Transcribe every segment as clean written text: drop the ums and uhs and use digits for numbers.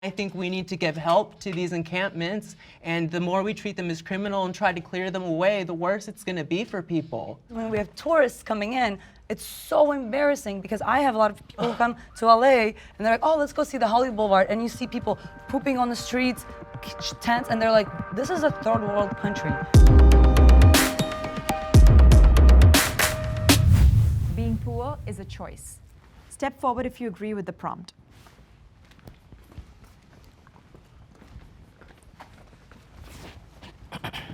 I think we need to give help to these encampments, and the more we treat them as criminal and try to clear them away, the worse it's going to be for people. When we have tourists coming in, it's so embarrassing because I have a lot of people who come to LA and they're like, oh, let's go see the Hollywood Boulevard, and you see people pooping on the streets, tents, and they're like, this is a third world country. Being poor is a choice. Step forward if you agree with the prompt.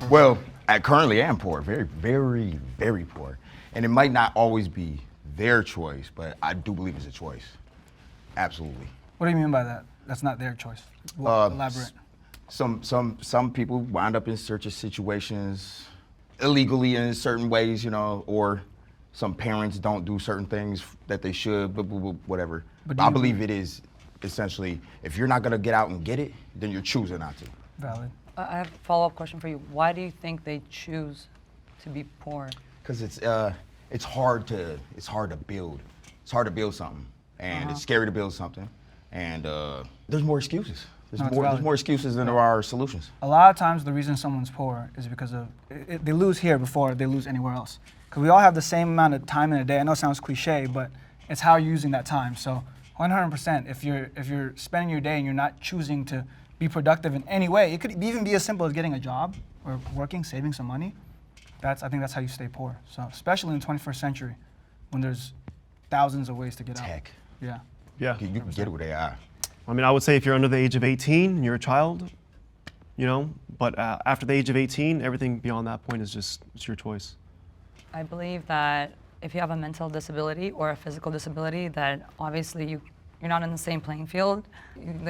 Well, I currently am poor, very, very, very poor. And it might not always be their choice, but I do believe it's a choice. Absolutely. What do you mean by that? That's not their choice. Elaborate. Some people wind up in certain situations illegally in certain ways, you know, or some parents don't do certain things that they should, whatever. But I believe it is essentially, if you're not gonna get out and get it, then you're choosing not to. Valid. I have a follow-up question for you. Why do you think they choose to be poor? Because it's hard to build. It's hard to build something, and it's scary to build something, and there's more excuses. There's more excuses than there are solutions. A lot of times the reason someone's poor is because of they lose here before they lose anywhere else. Because we all have the same amount of time in a day. I know it sounds cliche, but it's how you're using that time. So 100%, if you're spending your day and you're not choosing to be productive in any way, it could even be as simple as getting a job or working, saving some money. I think that's how you stay poor. So especially in the 21st century, when there's thousands of ways to get out. Tech. Yeah. Yeah. You can get it with AI. I mean, I would say if you're under the age of 18, you're a child, you know, but after the age of 18, everything beyond that point is it's your choice. I believe that if you have a mental disability or a physical disability, that obviously you're not in the same playing field.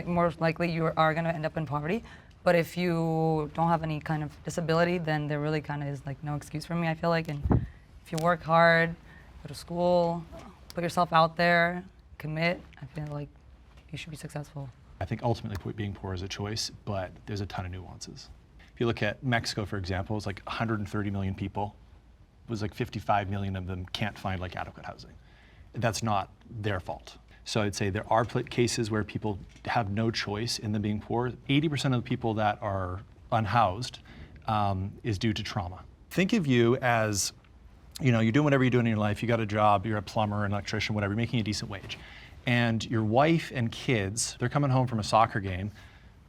More likely you are going to end up in poverty. But if you don't have any kind of disability, then there really kind of is like no excuse for me, I feel like. And if you work hard, go to school, put yourself out there, commit, I feel like you should be successful. I think ultimately being poor is a choice, but there's a ton of nuances. If you look at Mexico, for example, it's like 130 million people. It was like 55 million of them can't find like adequate housing. That's not their fault. So I'd say there are cases where people have no choice in them being poor. 80% of the people that are unhoused is due to trauma. Think of you as, you know, you're doing whatever you're doing in your life. You got a job, you're a plumber, an electrician, whatever, you're making a decent wage. And your wife and kids, they're coming home from a soccer game,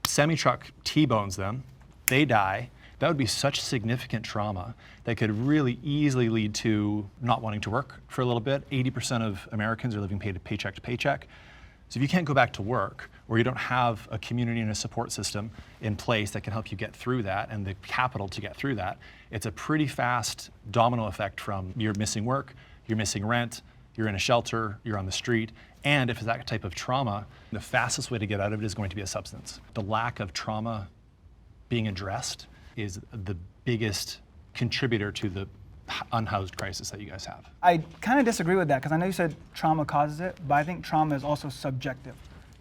semi-truck T-bones them, they die. That would be such significant trauma that could really easily lead to not wanting to work for a little bit. 80% of Americans are living paycheck to paycheck. So if you can't go back to work, or you don't have a community and a support system in place that can help you get through that and the capital to get through that, it's a pretty fast domino effect from you're missing work, you're missing rent, you're in a shelter, you're on the street, and if it's that type of trauma, the fastest way to get out of it is going to be a substance. The lack of trauma being addressed is the biggest contributor to the unhoused crisis that you guys have. I kind of disagree with that because I know you said trauma causes it, but I think trauma is also subjective,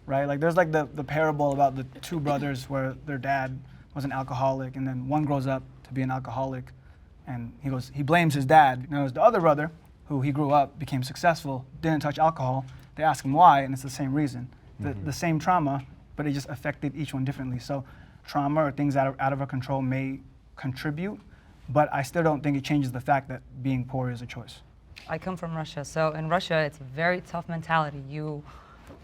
right? Like there's like the parable about the two brothers where their dad was an alcoholic and then one grows up to be an alcoholic and he blames his dad. Now there's the other brother who he grew up, became successful, didn't touch alcohol. They ask him why and it's the same reason. The same trauma, but it just affected each one differently. So trauma or things that are out of our control may contribute, but I still don't think it changes the fact that being poor is a choice. I come from Russia, so in Russia it's a very tough mentality.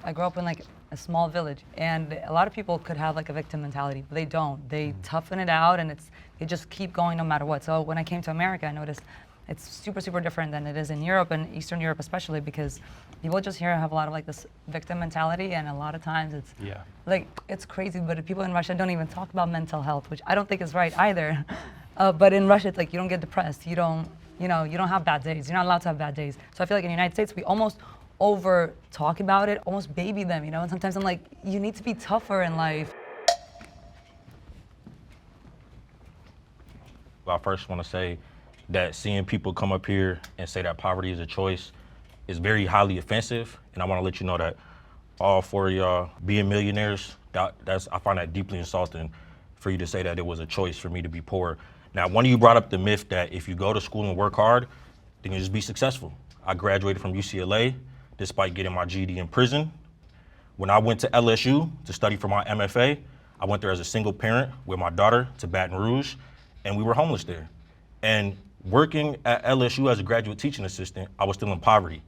I grew up in like a small village, and a lot of people could have like a victim mentality, but they don't. They toughen it out, and they just keep going no matter what. So when I came to America, I noticed it's super, super different than it is in Europe, and Eastern Europe especially, because people just here have a lot of like this victim mentality, and a lot of times it's like, it's crazy, but people in Russia don't even talk about mental health, which I don't think is right either. But in Russia, it's like you don't get depressed, you don't have bad days, you're not allowed to have bad days. So I feel like in the United States, we almost over talk about it, almost baby them, and sometimes I'm like, you need to be tougher in life. I first want to say that seeing people come up here and say that poverty is a choice is very highly offensive, and I want to let you know that all four of y'all being millionaires, I find that deeply insulting for you to say that it was a choice for me to be poor. Now, one of you brought up the myth that if you go to school and work hard, then you'll just be successful. I graduated from UCLA despite getting my GED in prison. When I went to LSU to study for my MFA, I went there as a single parent with my daughter to Baton Rouge, and we were homeless there. And working at LSU as a graduate teaching assistant, I was still in poverty.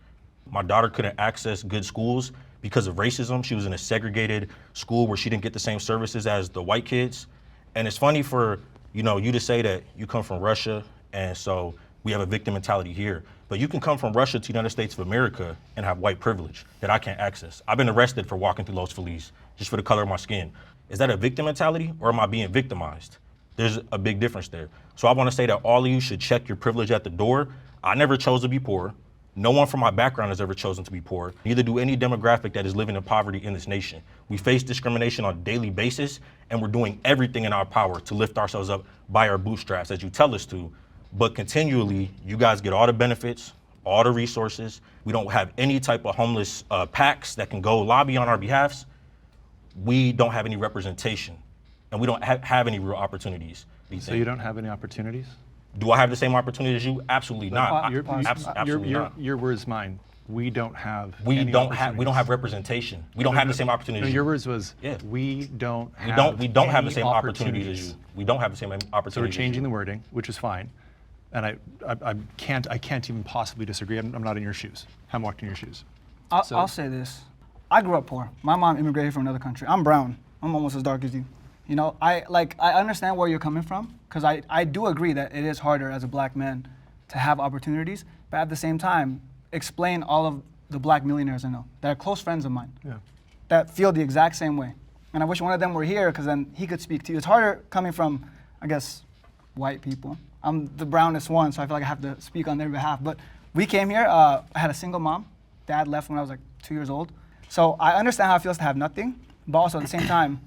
My daughter couldn't access good schools because of racism. She was in a segregated school where she didn't get the same services as the white kids. And it's funny for you to say that you come from Russia, and so we have a victim mentality here. But you can come from Russia to the United States of America and have white privilege that I can't access. I've been arrested for walking through Los Feliz just for the color of my skin. Is that a victim mentality, or am I being victimized? There's a big difference there. So I want to say that all of you should check your privilege at the door. I never chose to be poor. No one from my background has ever chosen to be poor. Neither do any demographic that is living in poverty in this nation. We face discrimination on a daily basis, and we're doing everything in our power to lift ourselves up by our bootstraps, as you tell us to. But continually, you guys get all the benefits, all the resources. We don't have any type of homeless PACs that can go lobby on our behalfs. We don't have any representation, and we don't have any real opportunities. So you don't have any opportunities? Do I have the same opportunity as you? Absolutely not. Absolutely not. Your words mine. We don't have. We don't have representation. We don't have the same opportunities. No, your words was. Yeah. We don't have. We don't have the any same opportunities as you. We don't have the same opportunities. So we're as changing you. the wording, which is fine, and I can't even possibly disagree. I'm not in your shoes. I'm walked in your shoes. I'll say this. I grew up poor. My mom immigrated from another country. I'm brown. I'm almost as dark as you. You know, I understand where you're coming from, because I do agree that it is harder as a black man to have opportunities, but at the same time, explain all of the black millionaires I know that are close friends of mine that feel the exact same way. And I wish one of them were here, because then he could speak to you. It's harder coming from, I guess, white people. I'm the brownest one, so I feel like I have to speak on their behalf. But we came here, I had a single mom. Dad left when I was like 2 years old. So I understand how it feels to have nothing, but also at the same time,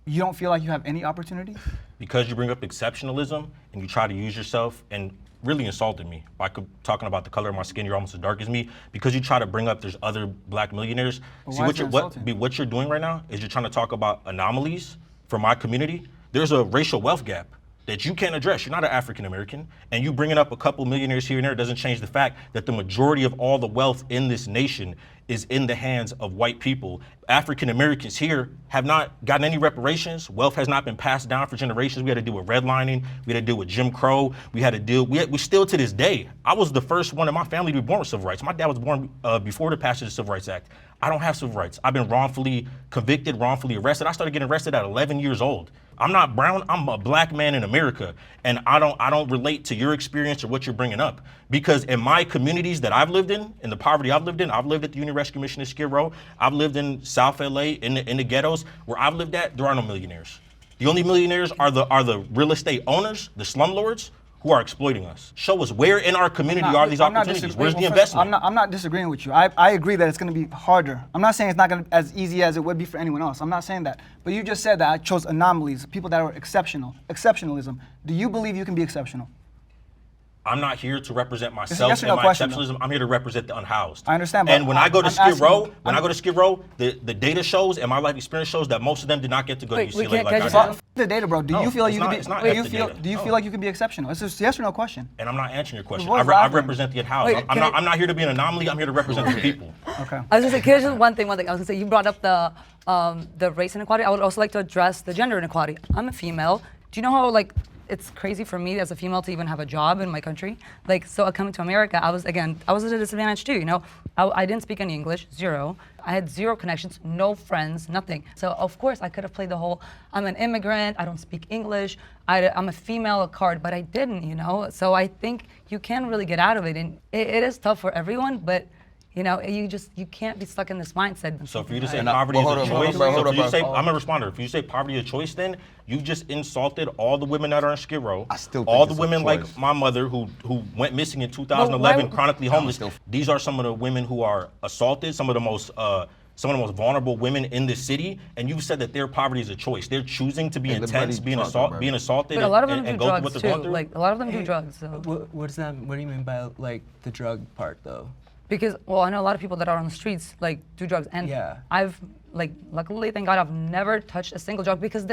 you don't feel like you have any opportunity? Because you bring up exceptionalism and you try to use yourself and really insulted me by talking about the color of my skin, you're almost as dark as me, because you try to bring up there's other black millionaires. But See, what you're doing right now is you're trying to talk about anomalies for my community. There's a racial wealth gap that you can't address. You're not an African American, and you bringing up a couple millionaires here and there doesn't change the fact that the majority of all the wealth in this nation is in the hands of white people. African Americans here have not gotten any reparations. Wealth has not been passed down for generations. We had to deal with redlining. We had to deal with Jim Crow. We still to this day. I was the first one in my family to be born with civil rights. My dad was born before the passage of the Civil Rights Act. I don't have civil rights. I've been wrongfully convicted, wrongfully arrested. I started getting arrested at 11 years old. I'm not brown, I'm a black man in America. And I don't relate to your experience or what you're bringing up. Because in my communities that I've lived in the poverty I've lived at the Union Rescue Mission in Skid Row, I've lived in South LA, in the ghettos, where I've lived at, there are no millionaires. The only millionaires are the real estate owners, the slumlords, who are exploiting us. Show us where in our community are these opportunities. Where's the investment? I'm not disagreeing with you. I agree that it's going to be harder. I'm not saying it's not going to be as easy as it would be for anyone else. I'm not saying that. But you just said that I chose anomalies, people that are exceptional, exceptionalism. Do you believe you can be exceptional? I'm not here to represent myself yes or and no my question, exceptionalism. I'm here to represent the unhoused. I understand, but And when I go to I'm Skid Row, asking- the data shows and my life experience shows that most of them did not get to go to Wait, we UCLA can't like I catch did. up. The data, bro. Do No, you feel like it's you not- can it's be? not Do F you the feel? data. Do you No. feel like you can be exceptional? It's just yes or no question. And I'm not answering your question. Well, I laughing. represent the unhoused. Wait, I'm not here to be an anomaly. I'm here to represent the people. Okay. I was gonna say, here's just one thing. I was gonna say, you brought up the race inequality. I would also like to address the gender inequality. I'm a female. Do you know how it's crazy for me as a female to even have a job in my country? So coming to America, I was at a disadvantage too. You know, I didn't speak any English, zero. I had zero connections, no friends, nothing. So of course I could have played the whole, I'm an immigrant, I don't speak English, I'm a female card, but I didn't, you know? So I think you can really get out of it, and it is tough for everyone, but you know, you can't be stuck in this mindset. So for you to say And poverty well, is a hold on, choice, bro, hold so on, for you to say, bro. I'm a responder. If you say poverty is a choice, then you just insulted all the women that are in Skid Row. I still think all the it's a women choice. like my mother who went missing in 2011, chronically homeless. still- These are some of the women who are assaulted, some of the most vulnerable women in this city, and you said that their poverty is a choice. They're choosing to be Hey, let intense, Buddy talk, bro. being assaulted, But a lot of them and do go through what drugs they're too. going through. A lot of them do drugs. So. What does that? What do you mean by the drug part though? Because, well, I know a lot of people that are on the streets, do drugs. And Yeah. I've, luckily, thank God, I've never touched a single drug, because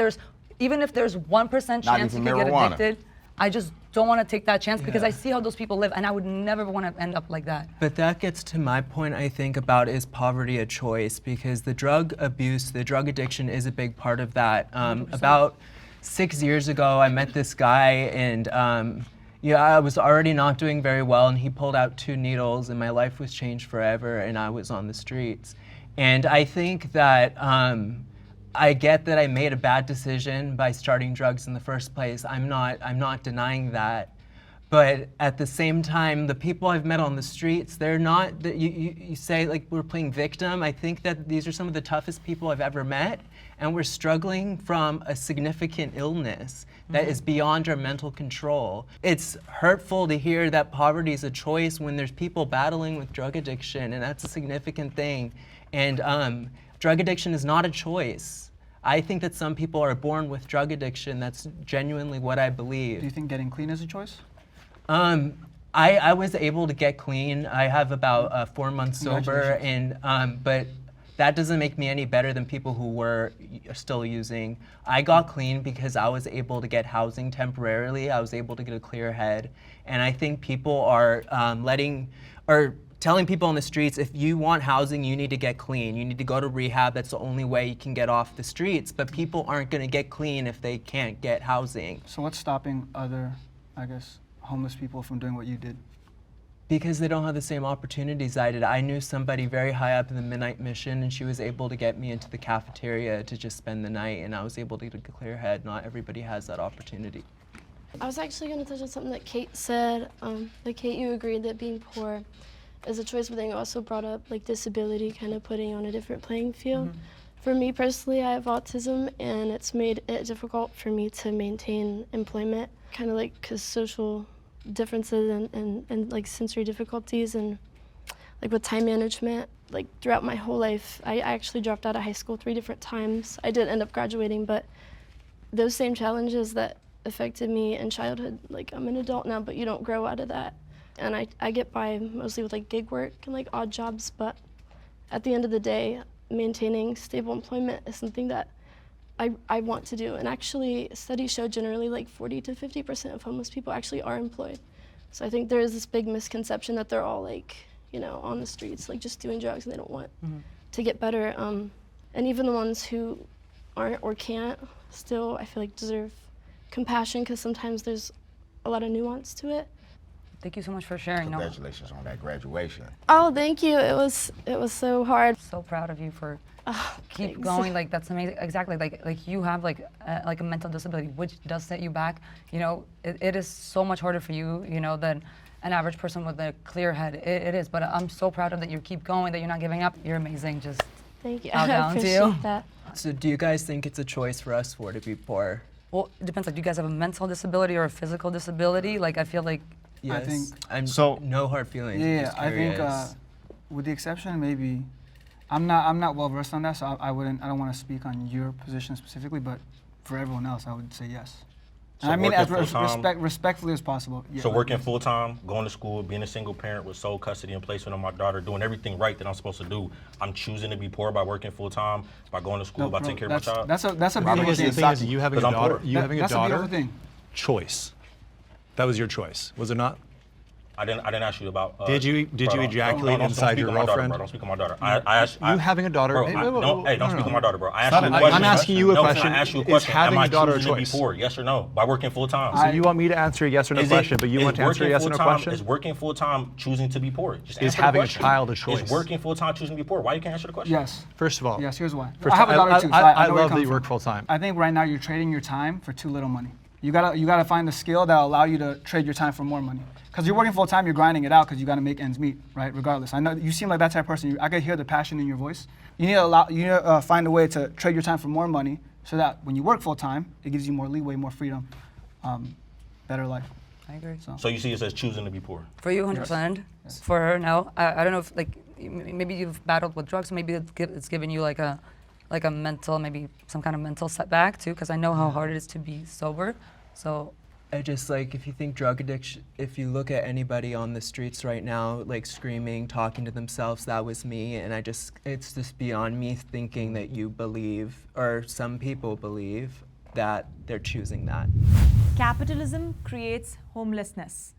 even if there's 1% Not chance you even could get marijuana. addicted, I just don't want to take that chance because Yeah. I see how those people live, and I would never want to end up like that. But that gets to my point, I think, about is poverty a choice? Because the drug abuse, the drug addiction is a big part of that. About 6 years ago, I met this guy, and I was already not doing very well, and he pulled out 2 needles, and my life was changed forever, and I was on the streets. And I think that I get that I made a bad decision by starting drugs in the first place. I'm not denying that. But at the same time, the people I've met on the streets, they're not, you say like we're playing victim. I think that these are some of the toughest people I've ever met, and we're struggling from a significant illness that is beyond our mental control. It's hurtful to hear that poverty is a choice when there's people battling with drug addiction, and that's a significant thing. And drug addiction is not a choice. I think that some people are born with drug addiction. That's genuinely what I believe. Do you think getting clean is a choice? I was able to get clean. I have about 4 months sober, and but that doesn't make me any better than people who were still using. I got clean because I was able to get housing temporarily. I was able to get a clear head, and I think people are telling people on the streets, if you want housing, you need to get clean. You need to go to rehab. That's the only way you can get off the streets. But people aren't going to get clean if they can't get housing. So what's stopping other, I guess, homeless people from doing what you did? Because they don't have the same opportunities I did. I knew somebody very high up in the Midnight Mission, and she was able to get me into the cafeteria to just spend the night, and I was able to get a clear head. Not everybody has that opportunity. I was actually going to touch on something that Kate said. Like Kate, you agreed that being poor is a choice, but then you also brought up like disability, kind of putting on a different playing field. For me personally, I have autism, and it's made it difficult for me to maintain employment, kind of like because social differences and like sensory difficulties and like with time management. Like throughout my whole life, I actually dropped out of high school 3 different times. I did end up graduating, but those same challenges that affected me in childhood, like I'm an adult now, but you don't grow out of that. And I get by mostly with like gig work and like odd jobs, but at the end of the day, maintaining stable employment is something that I want to do. And actually, studies show generally like 40 to 50% of homeless people actually are employed. So I think there is this big misconception that they're all like, you know, on the streets, like just doing drugs and they don't want to get better. And even the ones who aren't or can't still, I feel like deserve compassion because sometimes there's a lot of nuance to it. Thank you so much for sharing. Congratulations on that graduation. Oh, thank you. It was so hard. So proud of you for keep Thanks. going. Like that's amazing. Exactly. Like you have like a mental disability, which does set you back. You know, it is so much harder for you, you know, than an average person with a clear head. It is. But I'm so proud of that you keep going, that you're not giving up. You're amazing. Just Thank you. bow I down to appreciate you. that. So do you guys think it's a choice for us to be poor? Well, it depends. Like, do you guys have a mental disability or a physical disability? Like, I feel like Yes. think- I'm So- no hard feelings. Yeah, just I think curious. with the exception maybe, I'm not well versed on that, so I don't want to speak on your position specifically, but for everyone else, I would say yes. So And I mean working as full-time- respectfully as possible. Yeah, So like- working full time, going to school, being a single parent with sole custody and placement of my daughter, doing everything right that I'm supposed to do. I'm choosing to be poor by working full time, by going to school, No, by bro, taking care of my child. That's a The beautiful thing is, thing. the thing is you having a 'Cause I'm daughter, poor. That's a beautiful thing. choice. That was your choice, was it not? I didn't ask you about. Did you ejaculate inside speak your on my daughter, girlfriend? bro. Don't speak on my daughter. I asked You having a daughter? Bro, Hey, don't no, speak no. on my daughter, bro. I asked Stop you it. a question. I'm asking you a No, question. I asked you a Is question. having Am I a daughter a choosing to be choice? poor? Yes or no? By working full time. So you want me to answer a yes or no question, but you want to answer a yes or no question? Is working full time choosing to be poor? Just Is answer the having a question. child a choice? Is working full time choosing to be poor? Why you can't answer the question? Yes. First of all, Yes, here's why. First I have a of all, daughter too, so I I know love where you're that coming you work from. full time. I think right now you're trading your time for too little money. You gotta find the skill that'll allow you to trade your time for more money. Because you're working full time, you're grinding it out because you gotta make ends meet, right? Regardless, I know you seem like that type of person. I could hear the passion in your voice. You need to find a way to trade your time for more money, so that when you work full time, it gives you more leeway, more freedom, better life. I agree. So you see it as choosing to be poor. For you, 100%. For her, no. I don't know if like maybe you've battled with drugs, maybe it's given you like a mental, maybe some kind of mental setback too, because I know how hard it is to be sober. So I just like, if you think drug addiction, if you look at anybody on the streets right now, like screaming, talking to themselves, that was me, and it's just beyond me thinking that you believe, or some people believe, that they're choosing that. Capitalism creates homelessness.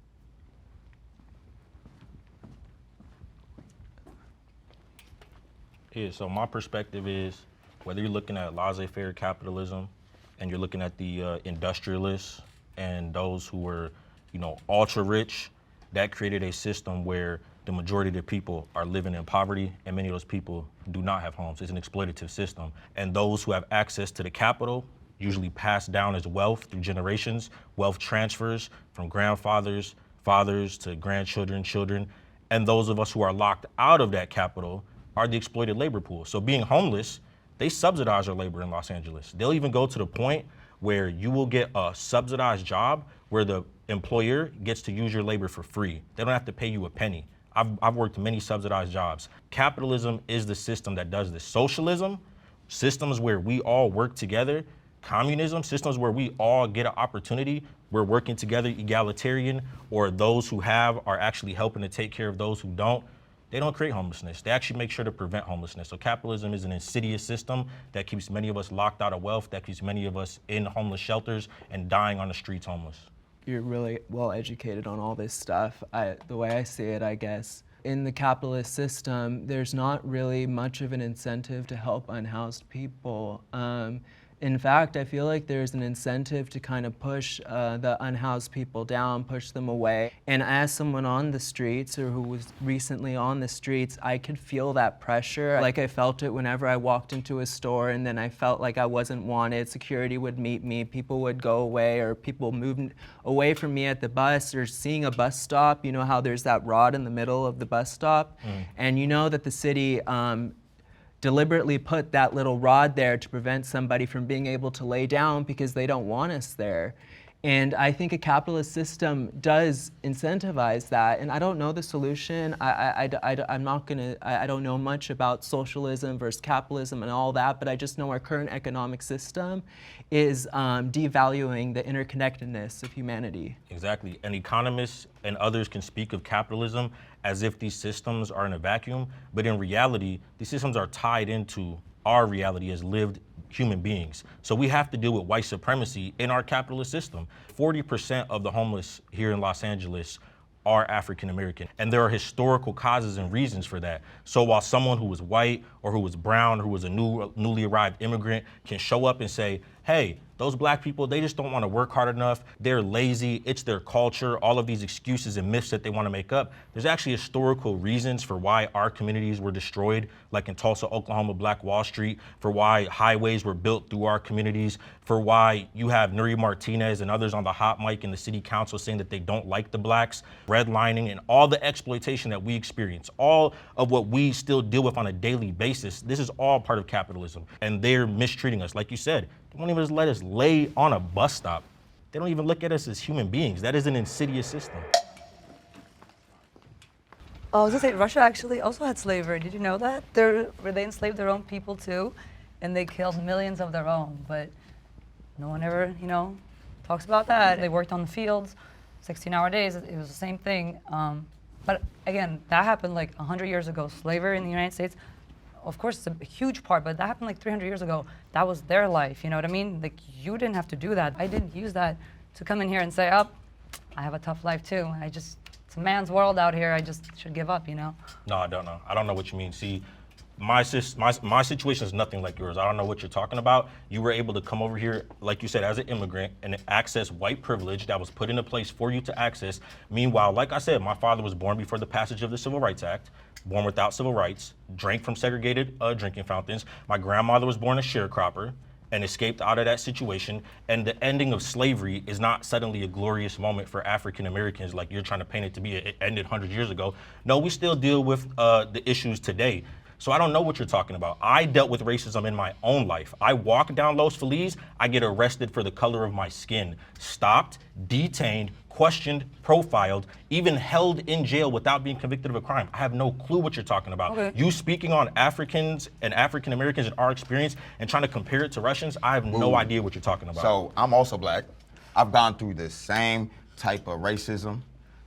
Yeah, so my perspective is whether you're looking at laissez-faire capitalism and you're looking at the industrialists and those who were, ultra rich, that created a system where the majority of the people are living in poverty and many of those people do not have homes. It's an exploitative system. And those who have access to the capital, usually passed down as wealth through generations, wealth transfers from grandfathers, fathers to grandchildren, children, and those of us who are locked out of that capital are the exploited labor pool. So being homeless, they subsidize our labor in Los Angeles. They'll even go to the point where you will get a subsidized job where the employer gets to use your labor for free. They don't have to pay you a penny. I've worked many subsidized jobs. Capitalism is the system that does this. Socialism, systems where we all work together. Communism, systems where we all get an opportunity. We're working together, egalitarian, or those who have are actually helping to take care of those who don't. They don't create homelessness. They actually make sure to prevent homelessness. So capitalism is an insidious system that keeps many of us locked out of wealth, that keeps many of us in homeless shelters and dying on the streets homeless. You're really well educated on all this stuff. The way I see it, I guess, in the capitalist system, there's not really much of an incentive to help unhoused people. In fact, I feel like there's an incentive to kind of push the unhoused people down, push them away. And as someone on the streets or who was recently on the streets, I could feel that pressure. Like I felt it whenever I walked into a store and then I felt like I wasn't wanted. Security would meet me, people would go away, or people moved away from me at the bus, or seeing a bus stop. You know how there's that rod in the middle of the bus stop? And you know that the city deliberately put that little rod there to prevent somebody from being able to lay down because they don't want us there. And I think a capitalist system does incentivize that. And I don't know the solution. I don't know much about socialism versus capitalism and all that, but I just know our current economic system is devaluing the interconnectedness of humanity. Exactly. And economists and others can speak of capitalism as if these systems are in a vacuum, but in reality, these systems are tied into our reality as lived human beings. So we have to deal with white supremacy in our capitalist system. 40% of the homeless here in Los Angeles are African American, and there are historical causes and reasons for that. So while someone who was white or who was brown, who was a newly arrived immigrant can show up and say, hey, those black people, they just don't want to work hard enough. They're lazy. It's their culture. All of these excuses and myths that they want to make up. There's actually historical reasons for why our communities were destroyed, like in Tulsa, Oklahoma, Black Wall Street, for why highways were built through our communities, for why you have Nuri Martinez and others on the hot mic in the city council saying that they don't like the blacks, redlining, and all the exploitation that we experience, all of what we still deal with on a daily basis. This is all part of capitalism, and they're mistreating us. Like you said, they won't even let us lay on a bus stop. They don't even look at us as human beings. That is an insidious system. Oh, I was gonna say, Russia actually also had slavery. Did you know that? They enslaved their own people too, and they killed millions of their own, but no one ever, talks about that. They worked on the fields, 16-hour days, it was the same thing. But again, that happened like 100 years ago. Slavery in the United States, of course, it's a huge part, but that happened like 300 years ago. That was their life, you know what I mean? Like, you didn't have to do that. I didn't use that to come in here and say, oh, I have a tough life too. It's a man's world out here. I just should give up, No, I don't know. I don't know what you mean. See, my situation is nothing like yours. I don't know what you're talking about. You were able to come over here, like you said, as an immigrant and access white privilege that was put into place for you to access. Meanwhile, like I said, my father was born before the passage of the Civil Rights Act, born without civil rights, drank from segregated drinking fountains. My grandmother was born a sharecropper and escaped out of that situation. And the ending of slavery is not suddenly a glorious moment for African Americans like you're trying to paint it to be. It ended 100 years ago. No, we still deal with the issues today. So I don't know what you're talking about. I dealt with racism in my own life. I walk down Los Feliz, I get arrested for the color of my skin, stopped, detained, questioned, profiled, even held in jail without being convicted of a crime. I have no clue what you're talking about. Okay. You speaking on Africans and African Americans and our experience and trying to compare it to Russians, I have no idea what you're talking about. So I'm also black. I've gone through the same type of racism,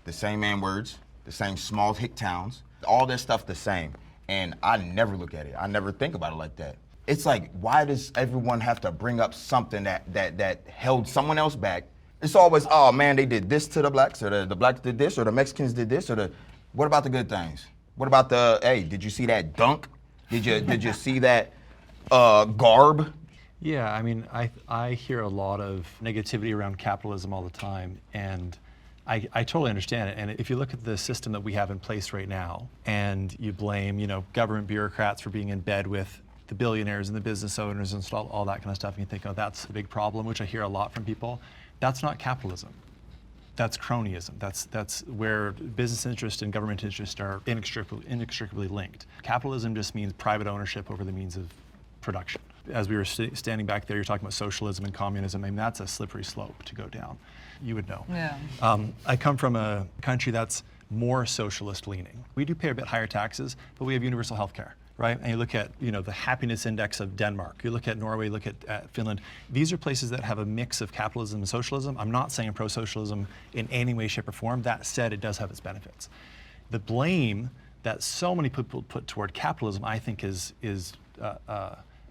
the same N-words, the same small hick towns, all this stuff the same. And I never look at it. I never think about it like that. it's like, why does everyone have to bring up something that held someone else back? It's always, oh man, they did this to the blacks, or the blacks did this, or the Mexicans did this, or what about the good things? What about hey, did you see that dunk? Did you see that garb? Yeah, I mean, I hear a lot of negativity around capitalism all the time, and I totally understand it. And if you look at the system that we have in place right now, and you blame, government bureaucrats for being in bed with the billionaires and the business owners and all that kind of stuff, and you think, oh, that's a big problem, which I hear a lot from people. That's not capitalism. That's cronyism. That's where business interest and government interest are inextricably linked. Capitalism just means private ownership over the means of production. As we were standing back there, you're talking about socialism and communism. I mean, that's a slippery slope to go down. You would know. Yeah. I come from a country that's more socialist leaning. We do pay a bit higher taxes, but we have universal health care, right? And you look at the happiness index of Denmark. You look at Norway, you look at Finland. These are places that have a mix of capitalism and socialism. I'm not saying pro-socialism in any way, shape, or form. That said, it does have its benefits. The blame that so many people put toward capitalism, I think, is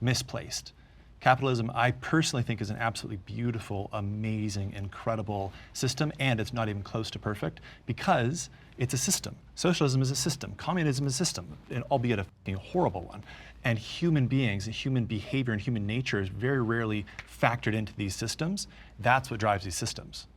misplaced. Capitalism, I personally think, is an absolutely beautiful, amazing, incredible system, and it's not even close to perfect because it's a system. Socialism is a system. Communism is a system, albeit a horrible one. And human beings, and human behavior, and human nature is very rarely factored into these systems. That's what drives these systems.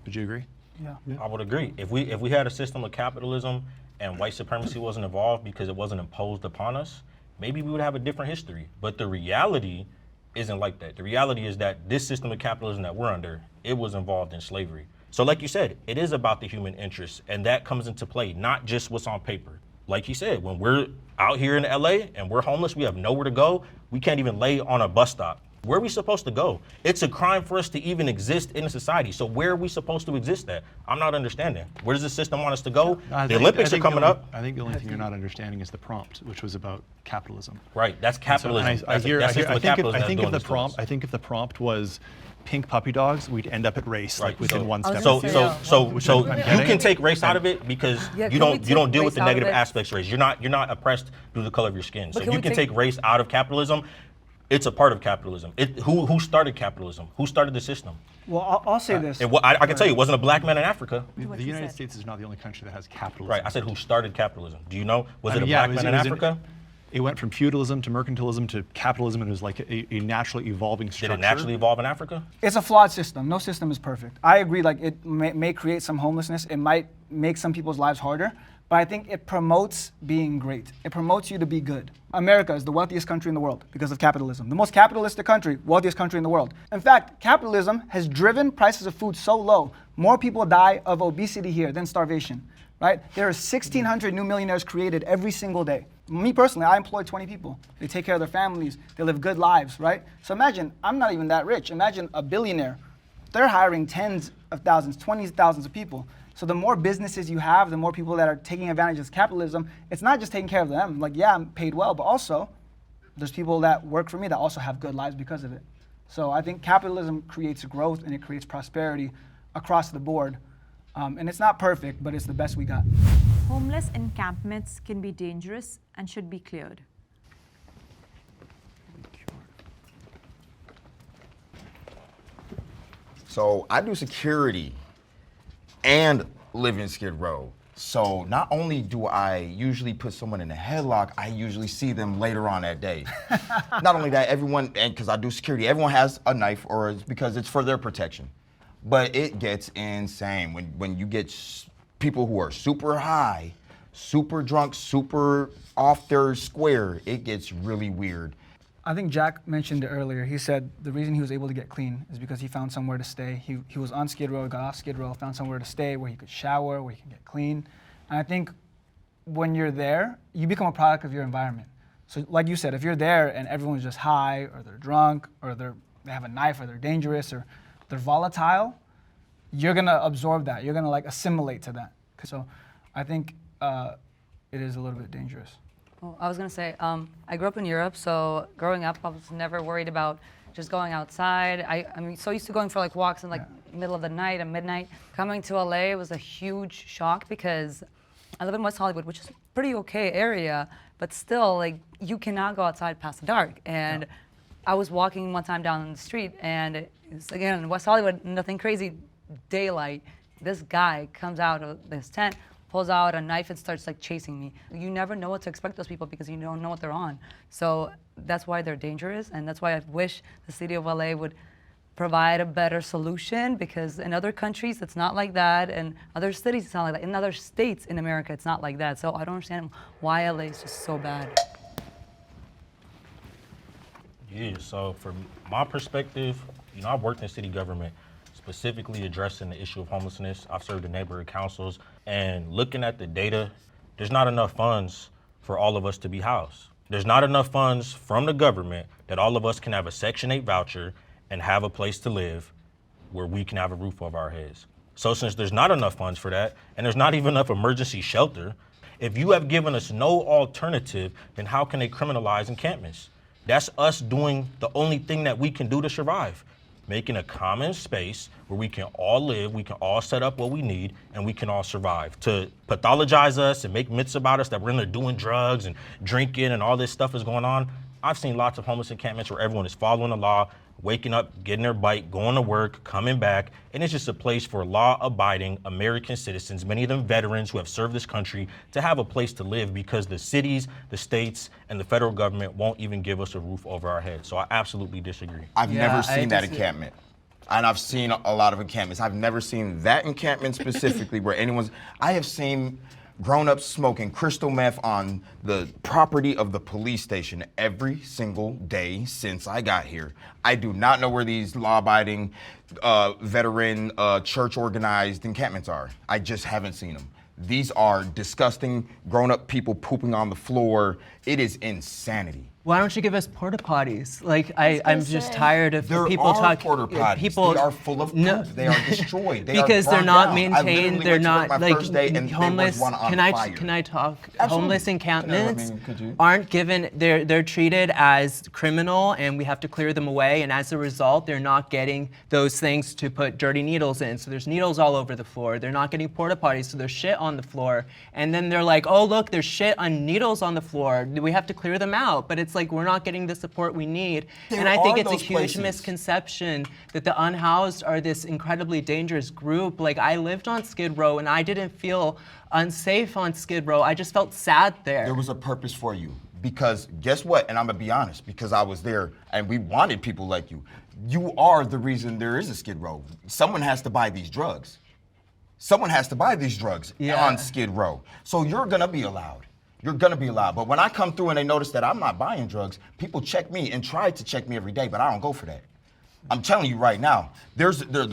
Would you agree? Yeah. I would agree. If we had a system of capitalism and white supremacy wasn't involved because it wasn't imposed upon us, maybe we would have a different history. But the reality isn't like that. The reality is that this system of capitalism that we're under, it was involved in slavery. So like you said, it is about the human interest, and that comes into play, not just what's on paper. Like you said, when we're out here in LA and we're homeless, we have nowhere to go, we can't even lay on a bus stop. Where are we supposed to go? It's a crime for us to even exist in a society. So where are we supposed to exist at? I'm not understanding. Where does the system want us to go? The Olympics are coming up. I think the only thing you're not understanding is the prompt, which was about capitalism. Right, that's capitalism. I think capitalism if the prompt was pink puppy dogs, we'd end up at race Right, like within so- one step. So I'm you getting. can take race out of it because Yeah, you can we don't deal take with the race out of negative it? aspects of race. You're not oppressed through the color of your skin. So But if can you we can take- take race out of capitalism, it's a part of capitalism. Who started capitalism? Who started the system? Well, I'll say this. I can tell you, it wasn't a black man in Africa. The United States is not the only country that has capitalism. Right, I said who started capitalism. Do you know? Was I it mean, a yeah, black man in it was Africa? It went from feudalism to mercantilism to capitalism, and it was like a naturally evolving Did structure. it naturally evolve in Africa? It's a flawed system. No system is perfect. I agree, like it may create some homelessness. It might make some people's lives harder, but I think it promotes being great. It promotes you to be good. America is the wealthiest country in the world because of capitalism. The most capitalistic country, wealthiest country in the world. In fact, capitalism has driven prices of food so low, more people die of obesity here than starvation, right? There are 1,600 new millionaires created every single day. Me personally, I employ 20 people. They take care of their families. They live good lives, right? So imagine, I'm not even that rich. Imagine a billionaire. They're hiring tens of thousands, 20 thousands of people. So the more businesses you have, the more people that are taking advantage of capitalism, it's not just taking care of them. Like, yeah, I'm paid well, but also there's people that work for me that also have good lives because of it. So I think capitalism creates growth and it creates prosperity across the board. And it's not perfect, but it's the best we got. Homeless encampments can be dangerous and should be cleared. So I do security and live in Skid Row. So not only do I usually put someone in a headlock, I usually see them later on that day. Not only that, everyone, and because I do security, everyone has a knife or it's because it's for their protection. But it gets insane when you get people who are super high, super drunk, super off their square. It gets really weird. I think Jack mentioned it earlier. He said the reason he was able to get clean is because he found somewhere to stay. He was on Skid Row, got off Skid Row, found somewhere to stay where he could shower, where he could get clean. And I think when you're there, you become a product of your environment. So like you said, if you're there and everyone's just high or they're drunk or they have a knife or they're dangerous or they're volatile, you're gonna absorb that. You're gonna like assimilate to that. So I think it is a little bit dangerous. Well, I was gonna say, I grew up in Europe, so growing up, I was never worried about just going outside. I'm so used to going for like walks in like middle of the night and midnight. Coming to LA was a huge shock because I live in West Hollywood, which is a pretty okay area, but still, like, you cannot go outside past the dark. And I was walking one time down the street, and it's, again, in West Hollywood, nothing crazy, daylight. This guy comes out of this tent, pulls out a knife and starts like chasing me. You never know what to expect those people because you don't know what they're on. So that's why they're dangerous, and that's why I wish the city of LA would provide a better solution, because in other countries it's not like that, and other cities it's not like that. In other states in America it's not like that. So I don't understand why LA is just so bad. Yeah, so from my perspective, I've worked in city government, specifically addressing the issue of homelessness. I've served in neighborhood councils, and looking at the data, there's not enough funds for all of us to be housed. There's not enough funds from the government that all of us can have a Section 8 voucher and have a place to live where we can have a roof over our heads. So since there's not enough funds for that, and there's not even enough emergency shelter, if you have given us no alternative, then how can they criminalize encampments? That's us doing the only thing that we can do to survive. Making a common space where we can all live, we can all set up what we need, and we can all survive. To pathologize us and make myths about us that we're in there doing drugs and drinking and all this stuff is going on. I've seen lots of homeless encampments where everyone is following the law, waking up, getting their bike, going to work, coming back, and it's just a place for law-abiding American citizens, many of them veterans who have served this country, to have a place to live, because the cities, the states, and the federal government won't even give us a roof over our heads. So I absolutely disagree. I've Yeah, never I seen that disagree. encampment. And I've seen a lot of encampments. I've never seen that encampment specifically where I have seen grown-ups smoking crystal meth on the property of the police station every single day since I got here. I do not know where these law-abiding, veteran, church-organized encampments are. I just haven't seen them. These are disgusting grown-up people pooping on the floor. It is insanity. Why don't you give us porta potties? Like, I'm just say. tired of There people are talking. porta potties. They are full of poop. They are destroyed. They because are they're burned not down. I maintained. literally They're went to work not my like first day and homeless. There was one on Can I talk? Absolutely. Homeless Yeah, encampments could you? aren't given. They're treated as criminal, and we have to clear them away. And as a result, they're not getting those things to put dirty needles in. So there's needles all over the floor. They're not getting porta potties, so there's shit on the floor. And then they're like, oh look, there's shit on needles on the floor. We have to clear them out. But it's like we're not getting the support we need. And I think are it's a those huge places. misconception that the unhoused are this incredibly dangerous group. Like, I lived on Skid Row and I didn't feel unsafe on Skid Row. I just felt sad there. There was a purpose for you. Because guess what? And I'm gonna be honest, because I was there and we wanted people like you. You are the reason there is a Skid Row. Someone has to buy these drugs. Someone has to buy these drugs on Skid Row. So you're gonna be allowed. You're gonna be allowed. But when I come through and they notice that I'm not buying drugs, people check me and try to check me every day, but I don't go for that. I'm telling you right now, there's the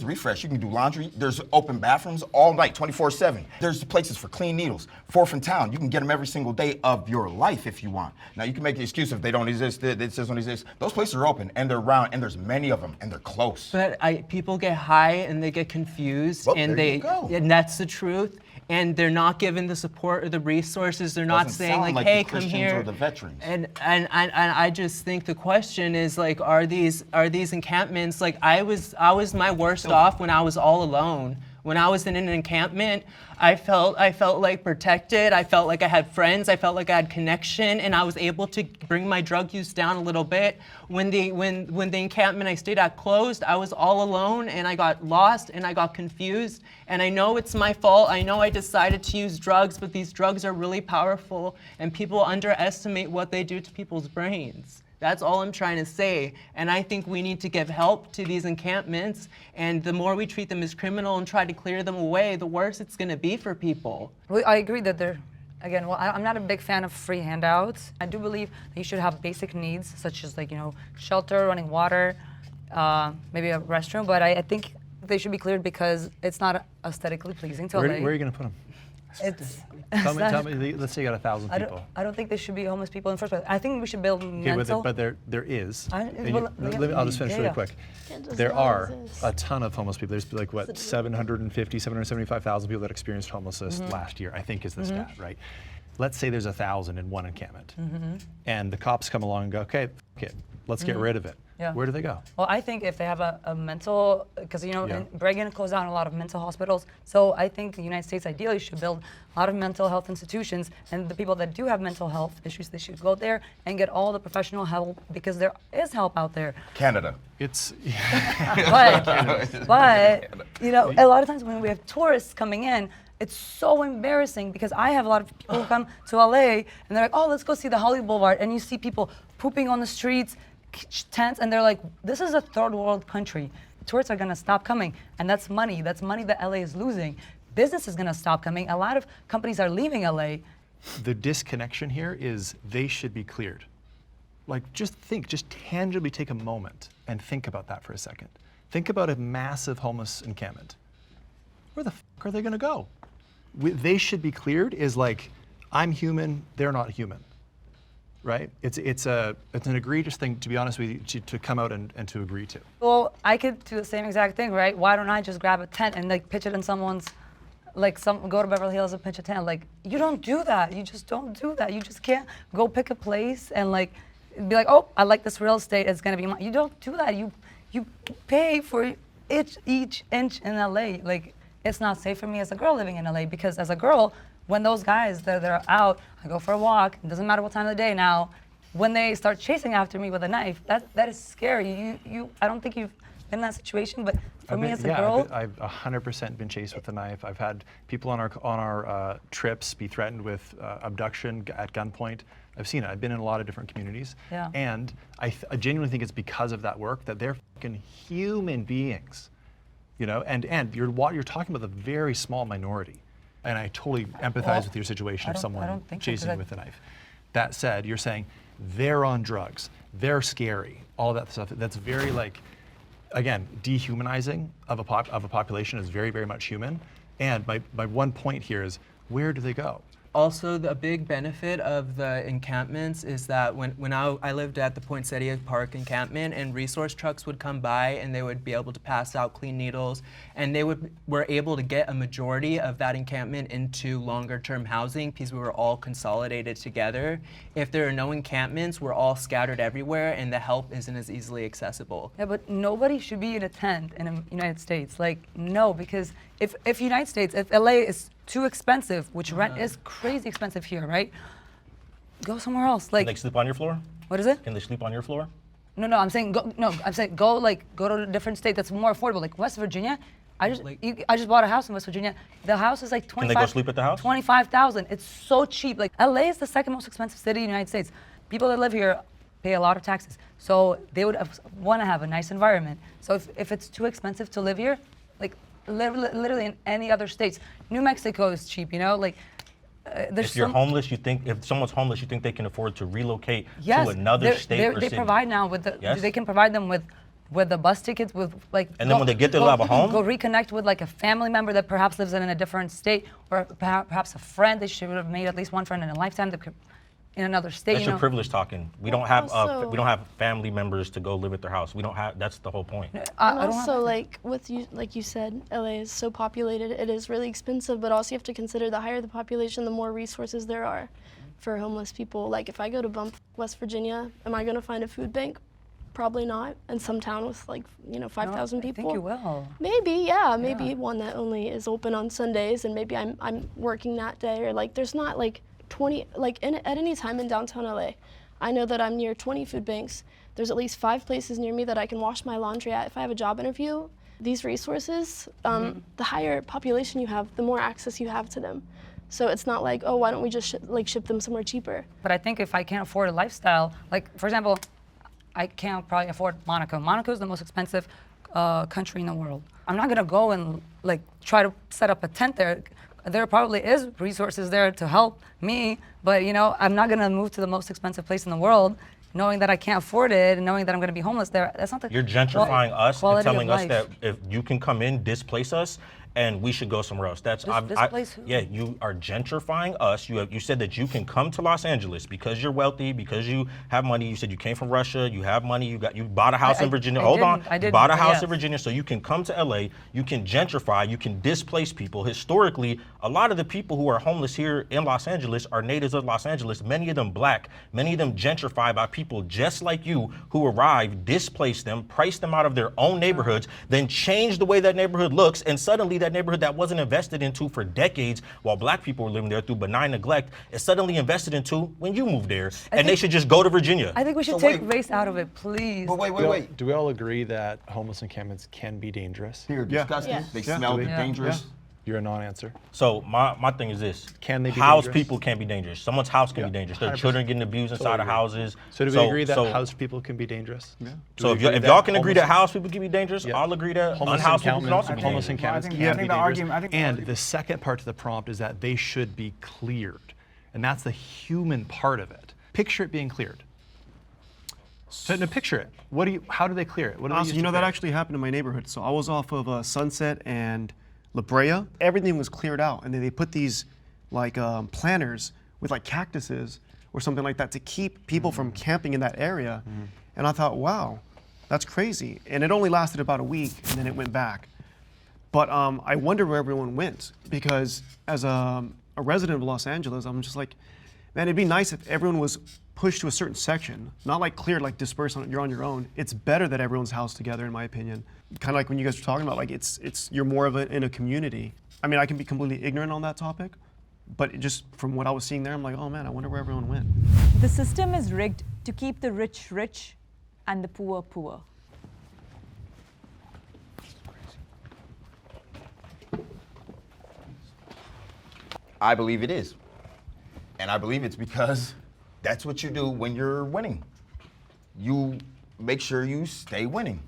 refresh. You can do laundry. There's open bathrooms all night, 24/7. There's places for clean needles. Fourth and Town, you can get them every single day of your life if you want. Now you can make the excuse if they don't exist, it says don't exist. Those places are open and they're around and there's many of them and they're close. But people get high and they get confused, Well, and there you go. and that's the truth. And they're not given the support or the resources. They're not Doesn't saying sound like, like the "Hey, come Christians here." or the veterans. And I just think the question is like, are these encampments like I was my worst off when I was all alone. When I was in an encampment, I felt like protected. I felt like I had friends. I felt like I had connection, and I was able to bring my drug use down a little bit. When the encampment I stayed at closed, I was all alone, and I got lost, and I got confused. And I know it's my fault. I know I decided to use drugs, but these drugs are really powerful, and people underestimate what they do to people's brains. That's all I'm trying to say. And I think we need to give help to these encampments. And the more we treat them as criminal and try to clear them away, the worse it's going to be for people. Well, I agree that they're, again, well, I'm not a big fan of free handouts. I do believe that you should have basic needs, such as like, shelter, running water, maybe a restroom. But I think they should be cleared because it's not aesthetically pleasing to Where LA. are you going to put them? It's Tell me, let's say you got 1,000 people. I don't think there should be homeless people in the first place. I think we should build Okay, mental. but there is. I'll just finish yeah, really yeah. quick. It does There not are exist. a ton of homeless people. There's like, what, 775,000 people that experienced homelessness last year, I think is the stat, right? Let's say there's 1,000 in one encampment. And the cops come along and go, okay, let's get rid of it. Yeah. Where do they go? Well, I think if they have a mental, because Yeah. Reagan closed down a lot of mental hospitals, so I think the United States ideally should build a lot of mental health institutions, and the people that do have mental health issues, they should go there and get all the professional help, because there is help out there. Canada. It's But you know, a lot of times when we have tourists coming in, it's so embarrassing, because I have a lot of people who come to LA and they're like, oh, let's go see the Hollywood Boulevard, and you see people pooping on the streets, tents, and they're like, this is a third world country. Tourists are gonna stop coming, and that's money. That's money that LA is losing. Business is gonna stop coming. A lot of companies are leaving LA. the disconnection here is they should be cleared. Like, just tangibly take a moment and think about that for a second. Think about a massive homeless encampment. Where the fuck are they gonna go? They should be cleared is like, I'm human, they're not human, right? It's an egregious thing, to be honest with you, to come out and to agree to. Well, I could do the same exact thing, right? Why don't I just grab a tent and like pitch it in someone's, like go to Beverly Hills and pitch a tent? Like, you don't do that. You just don't do that. You just can't go pick a place and like be like, oh, I like this real estate, it's gonna be mine. You don't do that. You pay for each inch in LA. Like, it's not safe for me as a girl living in LA, because as a girl, when those guys they're out, I go for a walk. It doesn't matter what time of the day now. When they start chasing after me with a knife, that is scary. I don't think you've been in that situation, but for me as a girl, I've 100% been chased with a knife. I've had people on our trips be threatened with abduction at gunpoint. I've seen it. I've been in a lot of different communities, Yeah. and I genuinely think it's because of that work that they're fucking human beings, you know. And you're talking about the very small minority, and I totally empathize Well, with your situation I of don't someone think so, chasing you 'cause with a knife. That said, you're saying they're on drugs, they're scary, all that stuff. That's very like, again, dehumanizing of a population is very, very much human. And my one point here is, where do they go? Also, the big benefit of the encampments is that when I lived at the Poinsettia Park encampment, and resource trucks would come by and they would be able to pass out clean needles, and they were able to get a majority of that encampment into longer term housing because we were all consolidated together. If there are no encampments, we're all scattered everywhere and the help isn't as easily accessible. yeah, but nobody should be in a tent in the United States. Like, no, because if LA is too expensive, which rent is crazy expensive here, right? Go somewhere else. Like, Can they sleep on your floor? what is it? Can they sleep on your floor? No, I'm saying go. No, I'm saying go to a different state that's more affordable, like West Virginia. I just bought a house in West Virginia. The house is like 25. Can they go sleep at the house? 25,000. It's so cheap. Like, LA is the second most expensive city in the United States. People that live here pay a lot of taxes, so they would want to have a nice environment. So if it's too expensive to live here, like literally in any other states, New Mexico is cheap. You know, like there's If you're homeless, if someone's homeless, you think they can afford to relocate yes, to another state or they city? provide now with the. Yes? They can provide them with the bus tickets, with like. And then when they get there, they'll have a home? Go reconnect with like a family member that perhaps lives in a different state, or perhaps a friend. They should have made at least one friend in a lifetime that could, in another state. That's you your know? privilege talking. We don't have family members to go live at their house. We don't have. That's the whole point. I And don't have also, that. like with you, like you said, LA is so populated. It is really expensive, but also you have to consider the higher the population, the more resources there are for homeless people. Like if I go to Bump, West Virginia, am I going to find a food bank? Probably not. In some town with 5,000 people. I think you will. Maybe, yeah, maybe one that only is open on Sundays, and maybe I'm working that day, or like there's not like 20 at any time in downtown LA. I know that I'm near 20 food banks. There's at least 5 places near me that I can wash my laundry at if I have a job interview. These resources, the higher population you have, the more access you have to them. So it's not like, oh, why don't we just ship them somewhere cheaper? But I think if I can't afford a lifestyle, like for example, I can't probably afford Monaco. Monaco is the most expensive country in the world. I'm not gonna go and like try to set up a tent there. There probably is resources there to help me, but I'm not gonna move to the most expensive place in the world, knowing that I can't afford it and knowing that I'm gonna be homeless there. That's not the. You're gentrifying us and quality of telling us life. that if you can come in, displace us, and we should go somewhere else. Displace who? Yeah, you are gentrifying us. You said that you can come to Los Angeles because you're wealthy, because you have money. You said you came from Russia, you have money, you bought a house in Virginia. Hold on. You bought a house in Virginia, so you can come to LA, you can gentrify, you can displace people. Historically, a lot of the people who are homeless here in Los Angeles are natives of Los Angeles, many of them black, many of them gentrified by people just like you who arrive, displace them, price them out of their own neighborhoods, then change the way that neighborhood looks, and suddenly that neighborhood that wasn't invested into for decades while black people were living there through benign neglect is suddenly invested into when you moved there, and they should just go to Virginia. I think we should take race out of it, please. But wait. Do we all agree that homeless encampments can be dangerous? They're disgusting. Yeah. They smell dangerous. You're a non-answer. So my thing is this: Can they be house dangerous? people can be dangerous. Someone's house can be dangerous. Their 100%. children getting abused inside of houses. So do we agree that house people can be dangerous? Yeah. So if y'all can agree that house people can be dangerous, Yeah. I'll agree that Homeless unhoused people can also be homeless dangerous. encampments I can think be the dangerous. argument- And the second part to the prompt is that they should be cleared, and that's the human part of it. Picture it being cleared. So no, picture it. How do they clear it? What do they Honestly, use you to know, that clear it? actually happened in my neighborhood. So I was off of Sunset and La Brea. Everything was cleared out, and then they put these like planters with like cactuses or something like that to keep people from camping in that area. And I thought, wow, that's crazy. And it only lasted about a week, and then it went back. But I wonder where everyone went, because as a resident of Los Angeles, I'm just like, man, it'd be nice if everyone was pushed to a certain section, not like cleared, like dispersed you're on your own. It's better that everyone's housed together, in my opinion. Kind of like when you guys were talking about, like you're more of in a community. I mean, I can be completely ignorant on that topic, but just from what I was seeing there, I'm like, oh man, I wonder where everyone went. The system is rigged to keep the rich rich and the poor poor. I believe it is. And I believe it's because that's what you do when you're winning. You make sure you stay winning.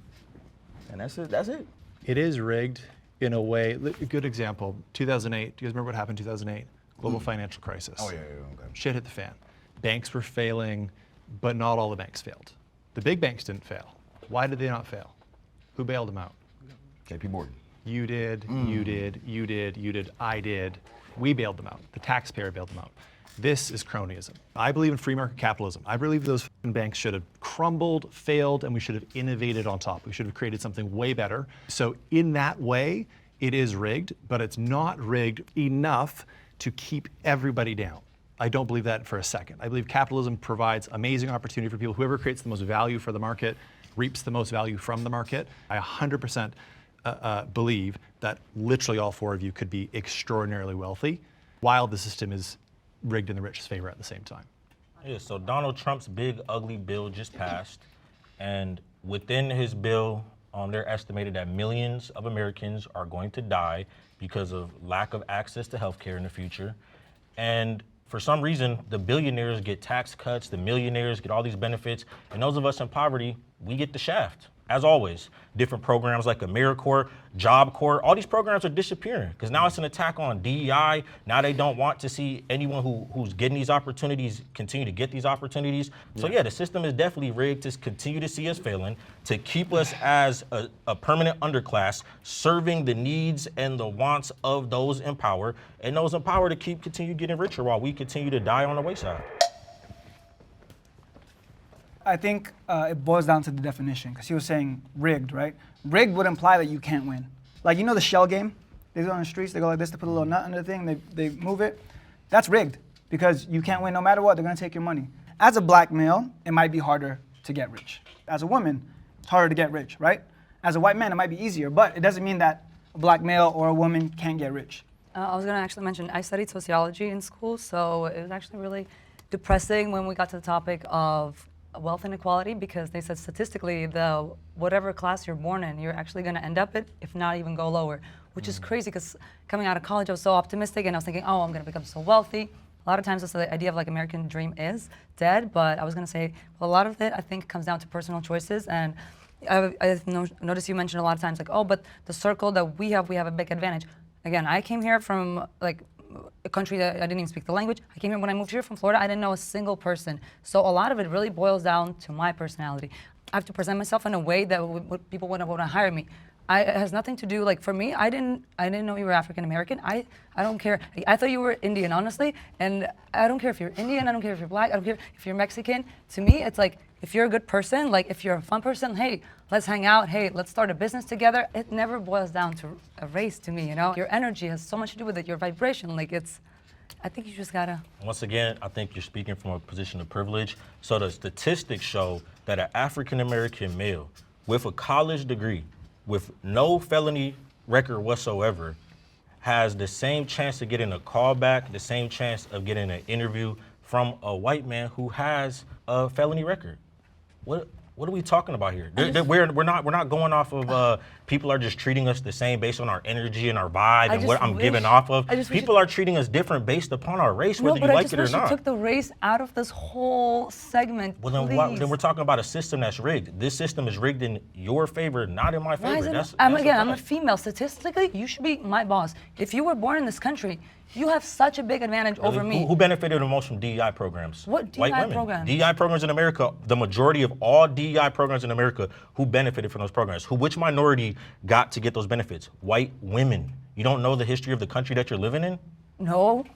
And that's it. It is rigged in a way. A good example, 2008. Do you guys remember what happened in 2008? Global financial crisis. Oh, yeah, okay. Shit hit the fan. Banks were failing, but not all the banks failed. The big banks didn't fail. Why did they not fail? Who bailed them out? KP Morgan. You did, you did, I did. We bailed them out. The taxpayer bailed them out. This is cronyism. I believe in free market capitalism. I believe those f***ing banks should have crumbled, failed, and we should have innovated on top. We should have created something way better. So in that way, it is rigged, but it's not rigged enough to keep everybody down. I don't believe that for a second. I believe capitalism provides amazing opportunity for people. Whoever creates the most value for the market reaps the most value from the market. I 100% believe that literally all four of you could be extraordinarily wealthy while the system is rigged in the rich's favor at the same time. Yeah, so Donald Trump's big ugly bill just passed, and within his bill, they're estimated that millions of Americans are going to die because of lack of access to health care in the future. And for some reason, the billionaires get tax cuts, the millionaires get all these benefits, and those of us in poverty, we get the shaft. As always, different programs like AmeriCorps, Job Corps, all these programs are disappearing because now it's an attack on DEI. Now they don't want to see anyone who's getting these opportunities continue to get these opportunities. So yeah, the system is definitely rigged to continue to see us failing, to keep us as a permanent underclass, serving the needs and the wants of those in power, and those in power to continue getting richer while we continue to die on the wayside. I think it boils down to the definition, because he was saying rigged, right? Rigged would imply that you can't win. Like, you know the shell game? They go on the streets, they go like this to put a little nut under the thing, they move it. That's rigged, because you can't win no matter what, they're gonna take your money. As a black male, it might be harder to get rich. As a woman, it's harder to get rich, right? As a white man, it might be easier, but it doesn't mean that a black male or a woman can't get rich. I was gonna actually mention, I studied sociology in school, so it was actually really depressing when we got to the topic of wealth inequality, because they said statistically whatever class you're born in, you're actually going to end up in, if not even go lower, which is crazy, because coming out of college I was so optimistic and I was thinking, oh, I'm going to become so wealthy. A lot of times the idea of like American dream is dead, but I was going to say, well, a lot of it I think comes down to personal choices. And I noticed you mentioned a lot of times like, oh, but the circle that we have a big advantage. Again, I came here from like a country that I didn't even speak the language. I came here when I moved here from Florida. I didn't know a single person. So a lot of it really boils down to my personality. I have to present myself in a way that people wouldn't want to hire me. It has nothing to do, like for me, I didn't know you were African American. I don't care. I thought you were Indian, honestly, and I don't care if you're Indian, I don't care if you're black, I don't care if you're Mexican. To me, it's like, if you're a good person, like if you're a fun person, hey, let's hang out, hey, let's start a business together. It never boils down to a race to me, you know? Your energy has so much to do with it, your vibration, like I think you just gotta. Once again, I think you're speaking from a position of privilege. So the statistics show that an African-American male with a college degree, with no felony record whatsoever, has the same chance of getting a call back, the same chance of getting an interview from a white man who has a felony record. What are we talking about here? We're not going off of people are just treating us the same based on our energy and our vibe and what I'm giving off of. People are treating us different based upon our race, whether you like it or not. You took the race out of this whole segment. Well, then we're talking about a system that's rigged. This system is rigged in your favor, not in my favor. I'm a female. Statistically, you should be my boss. If you were born in this country, you have such a big advantage over me. Who benefited the most from DEI programs? What DEI White women. programs? DEI programs in America, the majority of all DEI programs in America, who benefited from those programs? Which minority got to get those benefits? White women. You don't know the history of the country that you're living in? No.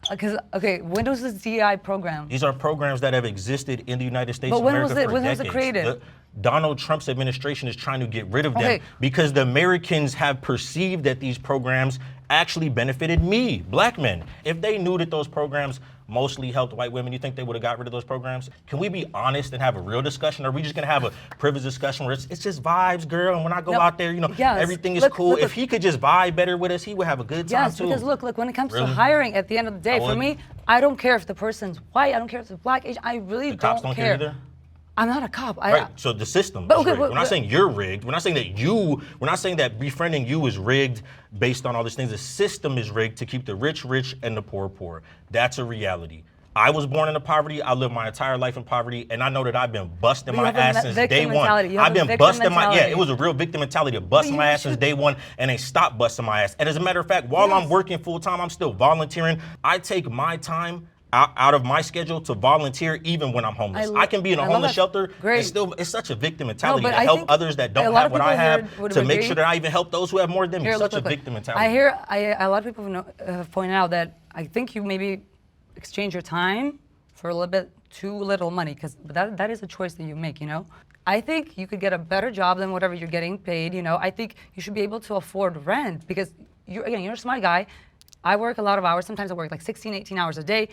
Because, when was this DEI program? These are programs that have existed in the United States of But America for decades. when was it created? Donald Trump's administration is trying to get rid of them because the Americans have perceived that these programs actually benefited me, black men. If they knew that those programs mostly helped white women, you think they would have got rid of those programs? Can we be honest and have a real discussion? Or are we just gonna have a privileged discussion where it's just vibes, girl, and when I go out there, everything is cool. If he could just vibe better with us, he would have a good time too. Because look, when it comes to hiring, at the end of the day, for me, I don't care if the person's white, I don't care if it's black, Asian, I really the cops don't care either? I'm not a cop. Right, so the system is rigged. We're not saying you're rigged. We're not saying that befriending you is rigged based on all these things. The system is rigged to keep the rich rich and the poor poor. That's a reality. I was born into poverty. I lived my entire life in poverty, and I know that I've been busting my ass since day one. I've been busting my it was a real victim mentality of busting my ass since day one, and they stopped busting my ass. And as a matter of fact, while I'm working full time, I'm still volunteering. I take my time out of my schedule to volunteer even when I'm homeless. I can be in a homeless shelter and still, it's such a victim mentality to help others that don't have what I have, to make sure that I even help those who have more than me. Such a victim mentality. A lot of people have pointed out that I think you maybe exchange your time for a little bit too little money, because that is a choice that you make, you know? I think you could get a better job than whatever you're getting paid, you know? I think you should be able to afford rent, because you're a smart guy. I work a lot of hours. Sometimes I work like 16, 18 hours a day.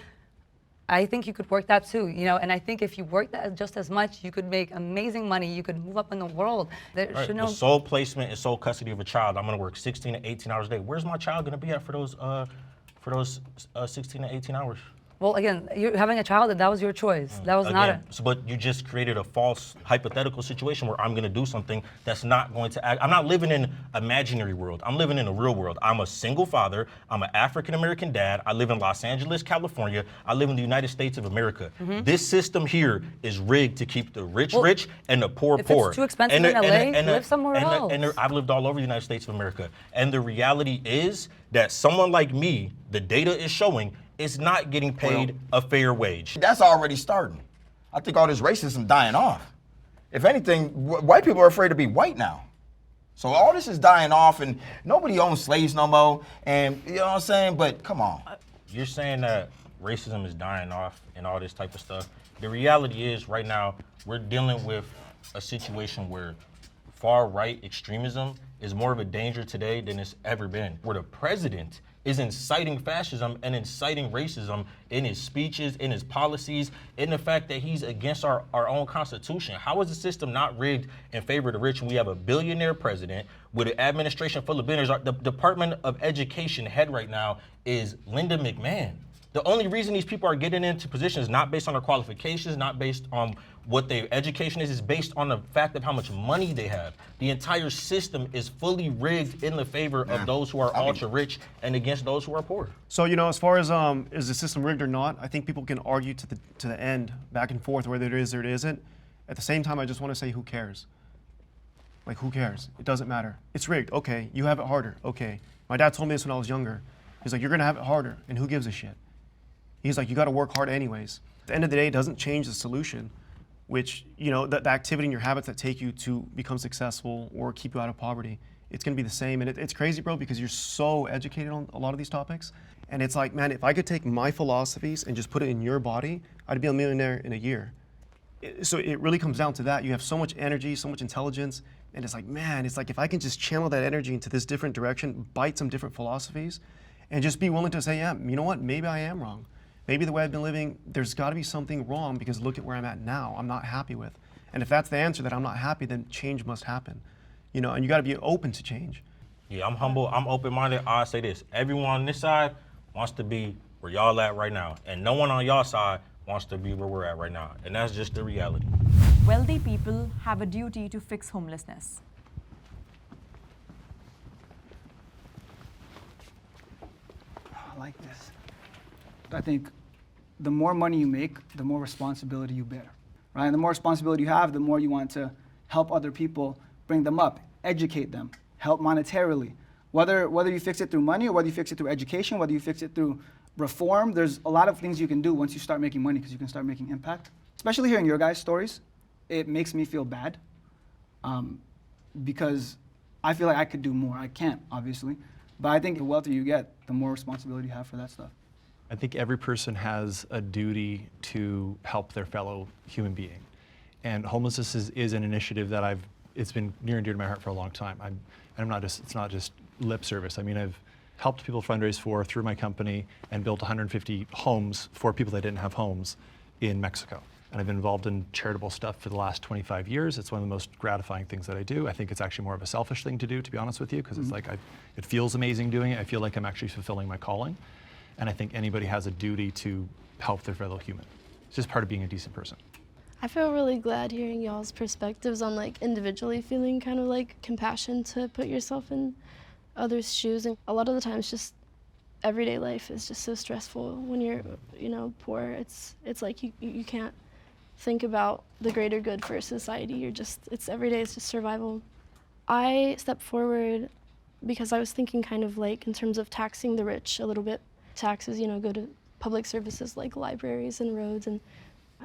I think you could work that too, you know, and I think if you work that just as much, you could make amazing money. You could move up in the world. The sole placement and sole custody of a child. I'm gonna work 16 to 18 hours a day. Where's my child gonna be at for those 16 to 18 hours? Well, again, you're having a child, that was your choice. That was not but you just created a false hypothetical situation where I'm gonna do something that's not going to act. I'm not living in imaginary world. I'm living in a real world. I'm a single father. I'm an African-American dad. I live in Los Angeles, California. I live in the United States of America. This system here is rigged to keep the rich rich and the poor poor. If it's too expensive in LA, live somewhere else. I've lived all over the United States of America. And the reality is that someone like me, the data is showing, is not getting paid a fair wage. That's already starting. I think all this racism dying off. If anything, white people are afraid to be white now. So all this is dying off, and nobody owns slaves no more, and you know what I'm saying? But come on. You're saying that racism is dying off and all this type of stuff. The reality is right now, we're dealing with a situation where far-right extremism is more of a danger today than it's ever been. Where the president is inciting fascism and inciting racism in his speeches, in his policies, in the fact that he's against our own Constitution. How is the system not rigged in favor of the rich when we have a billionaire president with an administration full of billionaires? The Department of Education head right now is Linda McMahon. The only reason these people are getting into positions not based on their qualifications, not based on what their education is based on the fact of how much money they have. The entire system is fully rigged in the favor of those who are ultra rich and against those who are poor. So, you know, as far as is the system rigged or not, I think people can argue to the end, back and forth, whether it is or it isn't. At the same time, I just want to say, who cares? Like, who cares? It doesn't matter. It's rigged. Okay, you have it harder. Okay. My dad told me this when I was younger. He's like, you're gonna have it harder, and who gives a shit? He's like, you gotta work hard anyways. At the end of the day, it doesn't change the solution, which, you know, the activity and your habits that take you to become successful or keep you out of poverty. it's gonna be the same. And it's crazy, bro, because you're so educated on a lot of these topics. And it's like, man, if I could take my philosophies and just put it in your body, I'd be a millionaire in a year. So it really comes down to that. You have so much energy, so much intelligence, and it's like, man, it's like if I can just channel that energy into this different direction, bite some different philosophies, and just be willing to say, yeah, you know what, maybe I am wrong. Maybe the way I've been living, there's gotta be something wrong because look at where I'm at now, I'm not happy with. And if that's the answer, that I'm not happy, then change must happen. You know, and you gotta be open to change. Yeah, I'm humble, I'm open-minded. I'll say this, everyone on this side wants to be where y'all at right now, and no one on y'all side wants to be where we're at right now, and that's just the reality. Wealthy people have a duty to fix homelessness. I like this. I think the more money you make, the more responsibility you bear, right? And the more responsibility you have, the more you want to help other people, bring them up, educate them, help monetarily. Whether you fix it through money or whether you fix it through education, whether you fix it through reform, there's a lot of things you can do once you start making money because you can start making impact. Especially hearing your guys' stories, it makes me feel bad because I feel like I could do more. I can't, obviously, but I think the wealthier you get, the more responsibility you have for that stuff. I think every person has a duty to help their fellow human being. And homelessness is an initiative that it's been near and dear to my heart for a long time. It's not just lip service. I mean, I've helped people fundraise through my company and built 150 homes for people that didn't have homes in Mexico. And I've been involved in charitable stuff for the last 25 years. It's one of the most gratifying things that I do. I think it's actually more of a selfish thing to do, to be honest with you, because it's like, it feels amazing doing it. I feel like I'm actually fulfilling my calling. And I think anybody has a duty to help their fellow human. It's just part of being a decent person. I feel really glad hearing y'all's perspectives on like individually feeling kind of like compassion to put yourself in others' shoes. And a lot of the times just everyday life is just so stressful when you're, you know, poor. It's like you can't think about the greater good for society. It's every day, it's just survival. I stepped forward because I was thinking kind of like in terms of taxing the rich a little bit. Taxes, you know, go to public services like libraries and roads, and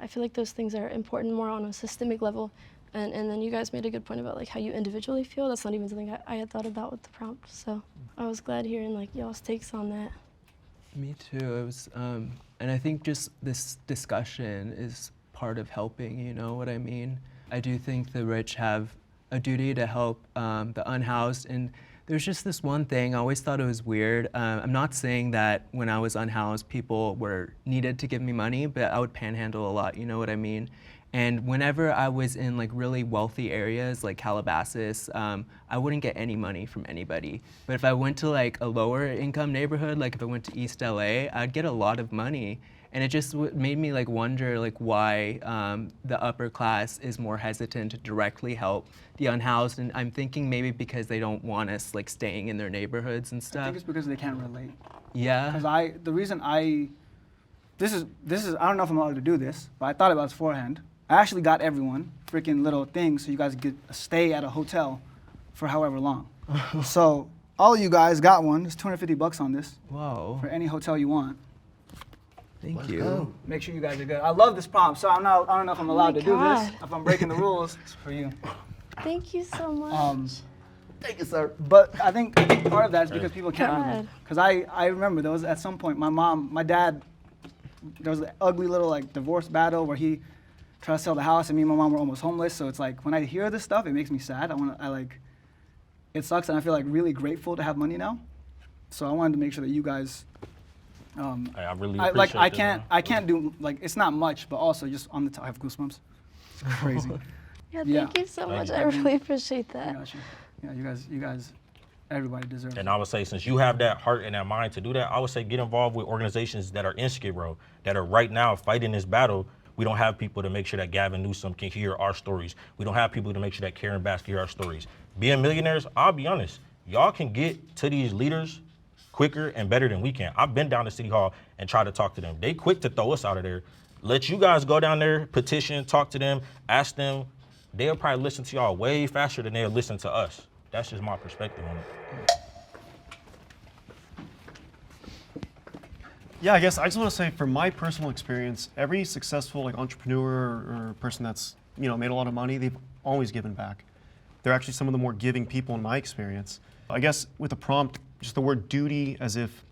I feel like those things are important more on a systemic level. And then you guys made a good point about like how you individually feel. That's not even something I had thought about with the prompt. So I was glad hearing like y'all's takes on that. Me too. It was, and I think just this discussion is part of helping, you know what I mean? I do think the rich have a duty to help the unhoused, and there's just this one thing, I always thought it was weird. I'm not saying that when I was unhoused, people needed to give me money, but I would panhandle a lot, you know what I mean? And whenever I was in like really wealthy areas like Calabasas, I wouldn't get any money from anybody. But if I went to like a lower income neighborhood, like if I went to East LA, I'd get a lot of money. And it just made me like wonder like why the upper class is more hesitant to directly help the unhoused. And I'm thinking maybe because they don't want us like staying in their neighborhoods and stuff. I think it's because they can't relate. Yeah. Because the reason this is I don't know if I'm allowed to do this, but I thought about this beforehand. I actually got everyone freaking little things so you guys get a stay at a hotel for however long. So all of you guys got one. There's $250 on this. Whoa. For any hotel you want. Thank you. Make sure you guys are good. I love this prompt, so I don't know if I'm allowed to do this. If I'm breaking the rules, it's for you. Thank you so much. Thank you, sir. But I think part of that is because people can't relate. Because I remember there was at some point my dad, there was an ugly little like divorce battle where he tried to sell the house and me and my mom were almost homeless. So it's like when I hear this stuff, it makes me sad. It sucks, and I feel like really grateful to have money now. So I wanted to make sure that you guys. I really appreciate I can't do like it's not much, but also just on the top I have goosebumps. It's crazy. Yeah, thank you so much. I really appreciate that. I got you. Yeah, you guys, everybody deserves it. And I would say, since you have that heart and that mind to do that, I would say get involved with organizations that are in Skid Row, that are right now fighting this battle. We don't have people to make sure that Gavin Newsom can hear our stories. We don't have people to make sure that Karen Bass can hear our stories. Being millionaires, I'll be honest, y'all can get to these leaders quicker and better than we can. I've been down to City Hall and tried to talk to them. They quick to throw us out of there. Let you guys go down there, petition, talk to them, ask them. They'll probably listen to y'all way faster than they'll listen to us. That's just my perspective on it. Yeah, I guess I just want to say from my personal experience, every successful like entrepreneur or person that's made a lot of money, they've always given back. they're actually some of the more giving people in my experience. I guess with the prompt, just the word duty as if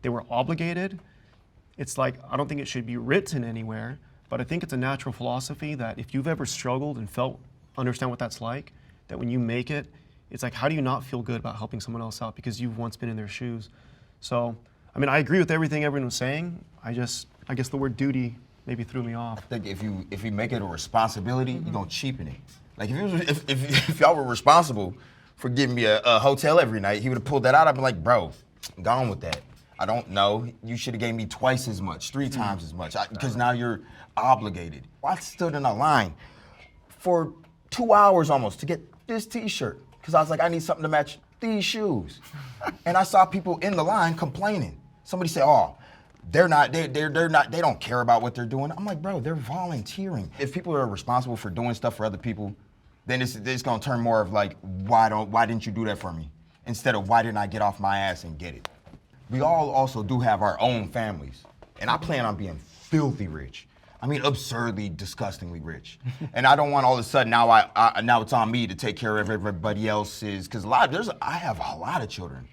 they were obligated, it's like, I don't think it should be written anywhere, but I think it's a natural philosophy that if you've ever struggled and understand what that's like, that when you make it, it's like, how do you not feel good about helping someone else out because you've once been in their shoes? So, I mean, I agree with everything everyone was saying. I guess the word duty maybe threw me off. I think if you make it a responsibility, you're gonna cheapen it. Like if y'all were responsible for giving me a hotel every night, he would have pulled that out. I'd be like, bro, I'm gone with that. I don't know. You should have gave me twice as much, 3 times as much, because now you're obligated. I stood in a line for 2 hours almost to get this T-shirt because I was like, I need something to match these shoes, and I saw people in the line complaining. Somebody said, "Oh, they're not. They don't care about what they're doing." I'm like, bro, they're volunteering. If people are responsible for doing stuff for other people, then it's gonna turn more of like, why didn't you do that for me? Instead of why didn't I get off my ass and get it? We all also do have our own families, and I plan on being filthy rich. I mean, absurdly, disgustingly rich. And I don't want all of a sudden now it's on me to take care of everybody else's, because I have a lot of children.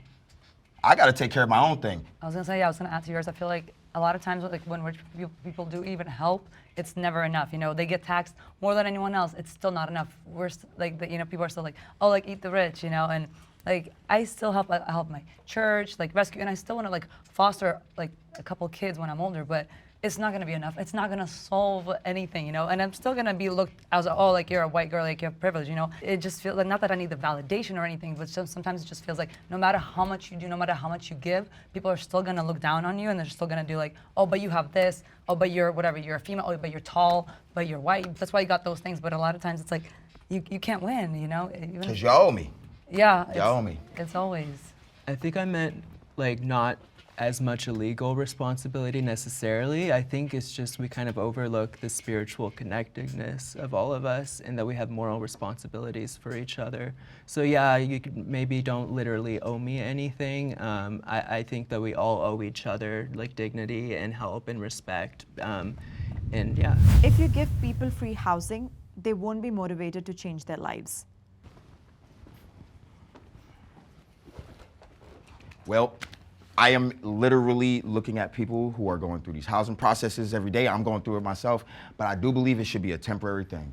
I got to take care of my own thing. I was gonna say, yeah, I was gonna add to yours. I feel like a lot of times, like when rich people do even help, it's never enough. You know, they get taxed more than anyone else. It's still not enough. We're people are still like, oh, like eat the rich, you know, and like I still help. I help my church, like rescue, and I still want to like foster like a couple kids when I'm older, but it's not gonna be enough. It's not gonna solve anything, you know. And I'm still gonna be looked as, oh, like you're a white girl, like you have privilege, you know. It just feels like, not that I need the validation or anything, but sometimes it just feels like no matter how much you do, no matter how much you give, people are still gonna look down on you, and they're still gonna do like, oh, but you have this, oh, but you're whatever, you're a female, oh, but you're tall, but you're white. That's why you got those things. But a lot of times it's like, you can't win, you know. Cause you owe me. Yeah. You owe me. It's always. I think I meant like not as much a legal responsibility necessarily. I think it's just we kind of overlook the spiritual connectedness of all of us, and that we have moral responsibilities for each other. So yeah, you maybe don't literally owe me anything. I think that we all owe each other like dignity and help and respect, and yeah. If you give people free housing, they won't be motivated to change their lives. Well, I am literally looking at people who are going through these housing processes every day. I'm going through it myself, but I do believe it should be a temporary thing.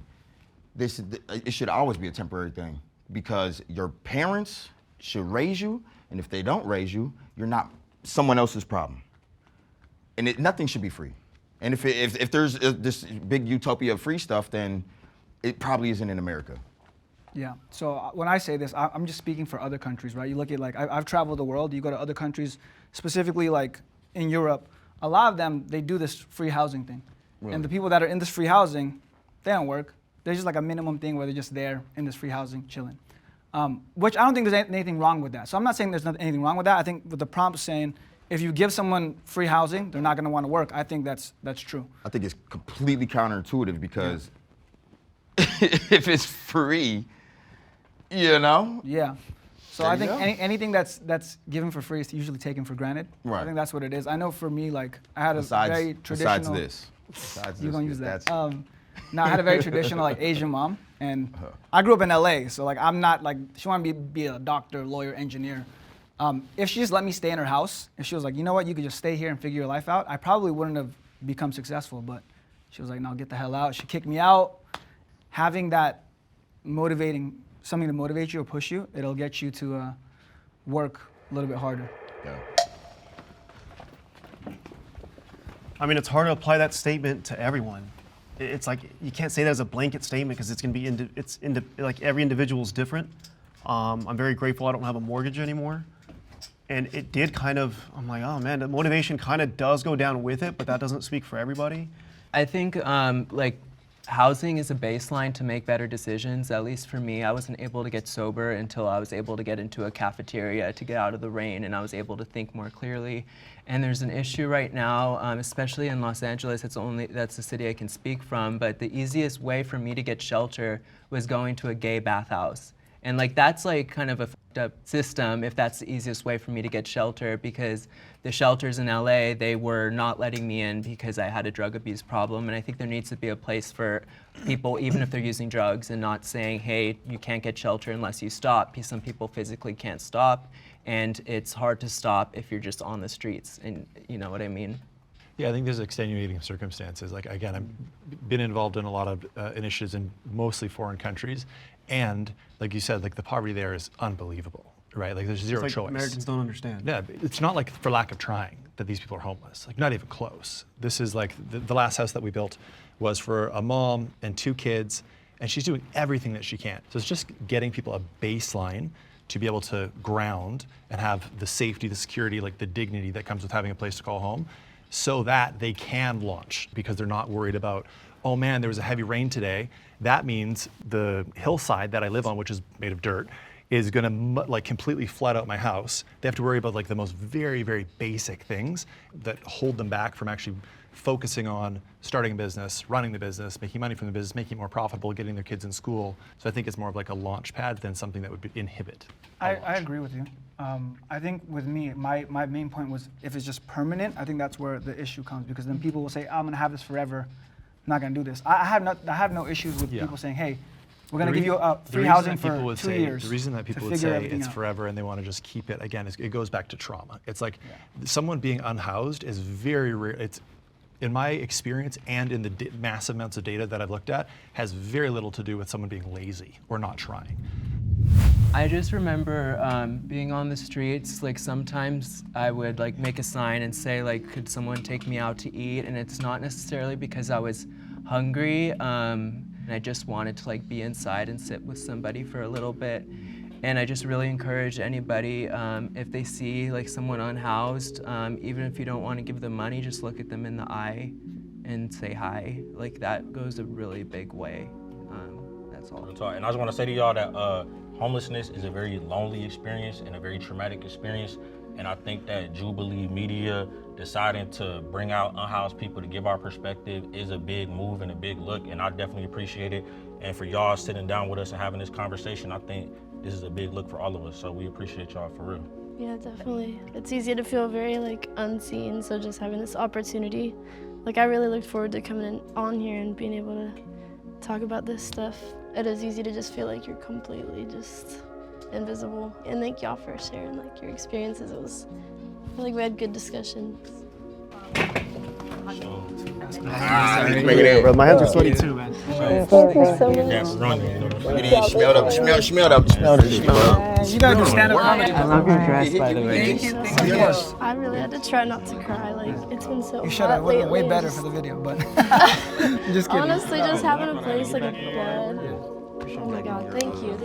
It should always be a temporary thing, because your parents should raise you, and if they don't raise you, you're not someone else's problem. And nothing should be free. And if there's this big utopia of free stuff, then it probably isn't in America. Yeah, so when I say this, I'm just speaking for other countries, right? You look at, like, I've traveled the world, you go to other countries, specifically like in Europe, a lot of them, they do this free housing thing. Really? And the people that are in this free housing, they don't work. There's just like a minimum thing where they're just there in this free housing, chilling. Which I don't think there's anything wrong with that. So I'm not saying there's anything wrong with that. I think with the prompt saying, if you give someone free housing, they're not gonna wanna work. I think that's true. I think it's completely counterintuitive, because if it's free, you know? Yeah. So I think anything that's given for free is usually taken for granted. Right. I think that's what it is. I know for me, like, I had a very traditional. Besides You're this, gonna use that. No, I had a very traditional like Asian mom, and I grew up in LA, so like I'm not like, she wanted me to be a doctor, lawyer, engineer. If she just let me stay in her house, if she was like, you know what, you could just stay here and figure your life out, I probably wouldn't have become successful. But she was like, no, get the hell out. She kicked me out. Having that something to motivate you or push you, it'll get you to work a little bit harder. Yeah. I mean, it's hard to apply that statement to everyone. It's like, you can't say that as a blanket statement, because it's going to be, like every individual is different. I'm very grateful I don't have a mortgage anymore. And it did kind of, I'm like, oh man, the motivation kind of does go down with it, but that doesn't speak for everybody. I think like housing is a baseline to make better decisions. At least for me, I wasn't able to get sober until I was able to get into a cafeteria to get out of the rain, and I was able to think more clearly. And there's an issue right now, especially in Los Angeles. That's the city I can speak from. But the easiest way for me to get shelter was going to a gay bathhouse. And like that's like kind of a fucked up system if that's the easiest way for me to get shelter, because the shelters in LA, they were not letting me in because I had a drug abuse problem. And I think there needs to be a place for people, even if they're using drugs, and not saying, hey, you can't get shelter unless you stop, because some people physically can't stop. And it's hard to stop if you're just on the streets, and you know what I mean? Yeah, I think there's extenuating circumstances. Like again, I've been involved in a lot of initiatives in mostly foreign countries, and like you said, like the poverty there is unbelievable, right? Like there's zero It's like choice. Americans don't understand. Yeah, it's not like for lack of trying that these people are homeless, like not even close. This is like the last house that we built was for a mom and 2 kids, and she's doing everything that she can. So it's just getting people a baseline to be able to ground and have the safety, the security, like the dignity that comes with having a place to call home, so that they can launch, because they're not worried about, oh man, there was a heavy rain today. That means the hillside that I live on, which is made of dirt, is gonna like completely flood out my house. They have to worry about like the most very, very basic things that hold them back from actually focusing on starting a business, running the business, making money from the business, making it more profitable, getting their kids in school. So I think it's more of like a launch pad than something that would inhibit. I agree with you. I think with me, my main point was if it's just permanent, I think that's where the issue comes, because then people will say, I'm gonna have this forever, I'm not gonna do this. I have no issues with people saying, hey, we're gonna give you free housing for 2 years. The reason that people would say it's forever and they want to just keep it, again, it goes back to trauma. It's like someone being unhoused is very rare. It's, in my experience and in the massive amounts of data that I've looked at, has very little to do with someone being lazy or not trying. I just remember being on the streets, like sometimes I would like make a sign and say like, could someone take me out to eat? And it's not necessarily because I was hungry, and I just wanted to like be inside and sit with somebody for a little bit. And I just really encourage anybody, if they see like someone unhoused, even if you don't want to give them money, just look at them in the eye and say hi. Like that goes a really big way. That's all. And I just want to say to y'all that homelessness is a very lonely experience and a very traumatic experience. And I think that Jubilee Media deciding to bring out unhoused people to give our perspective is a big move and a big look, and I definitely appreciate it. And for y'all sitting down with us and having this conversation, I think this is a big look for all of us, so we appreciate y'all for real. Yeah, definitely. It's easy to feel very like unseen, so just having this opportunity, like I really looked forward to coming on here and being able to talk about this stuff. It is easy to just feel like you're completely just invisible. And thank y'all for sharing like your experiences. I feel like we had good discussions. My hands are sweaty too, man. Thank you so much. Smelled up. You gotta do stand-up comedy. I love your dress, by the way. Thank you. I really had to try not to cry. Like it's been so You should have. hot It would have been way lately. better for the video, but I'm just kidding. Honestly, just having a place like a bed. Oh my God, thank you.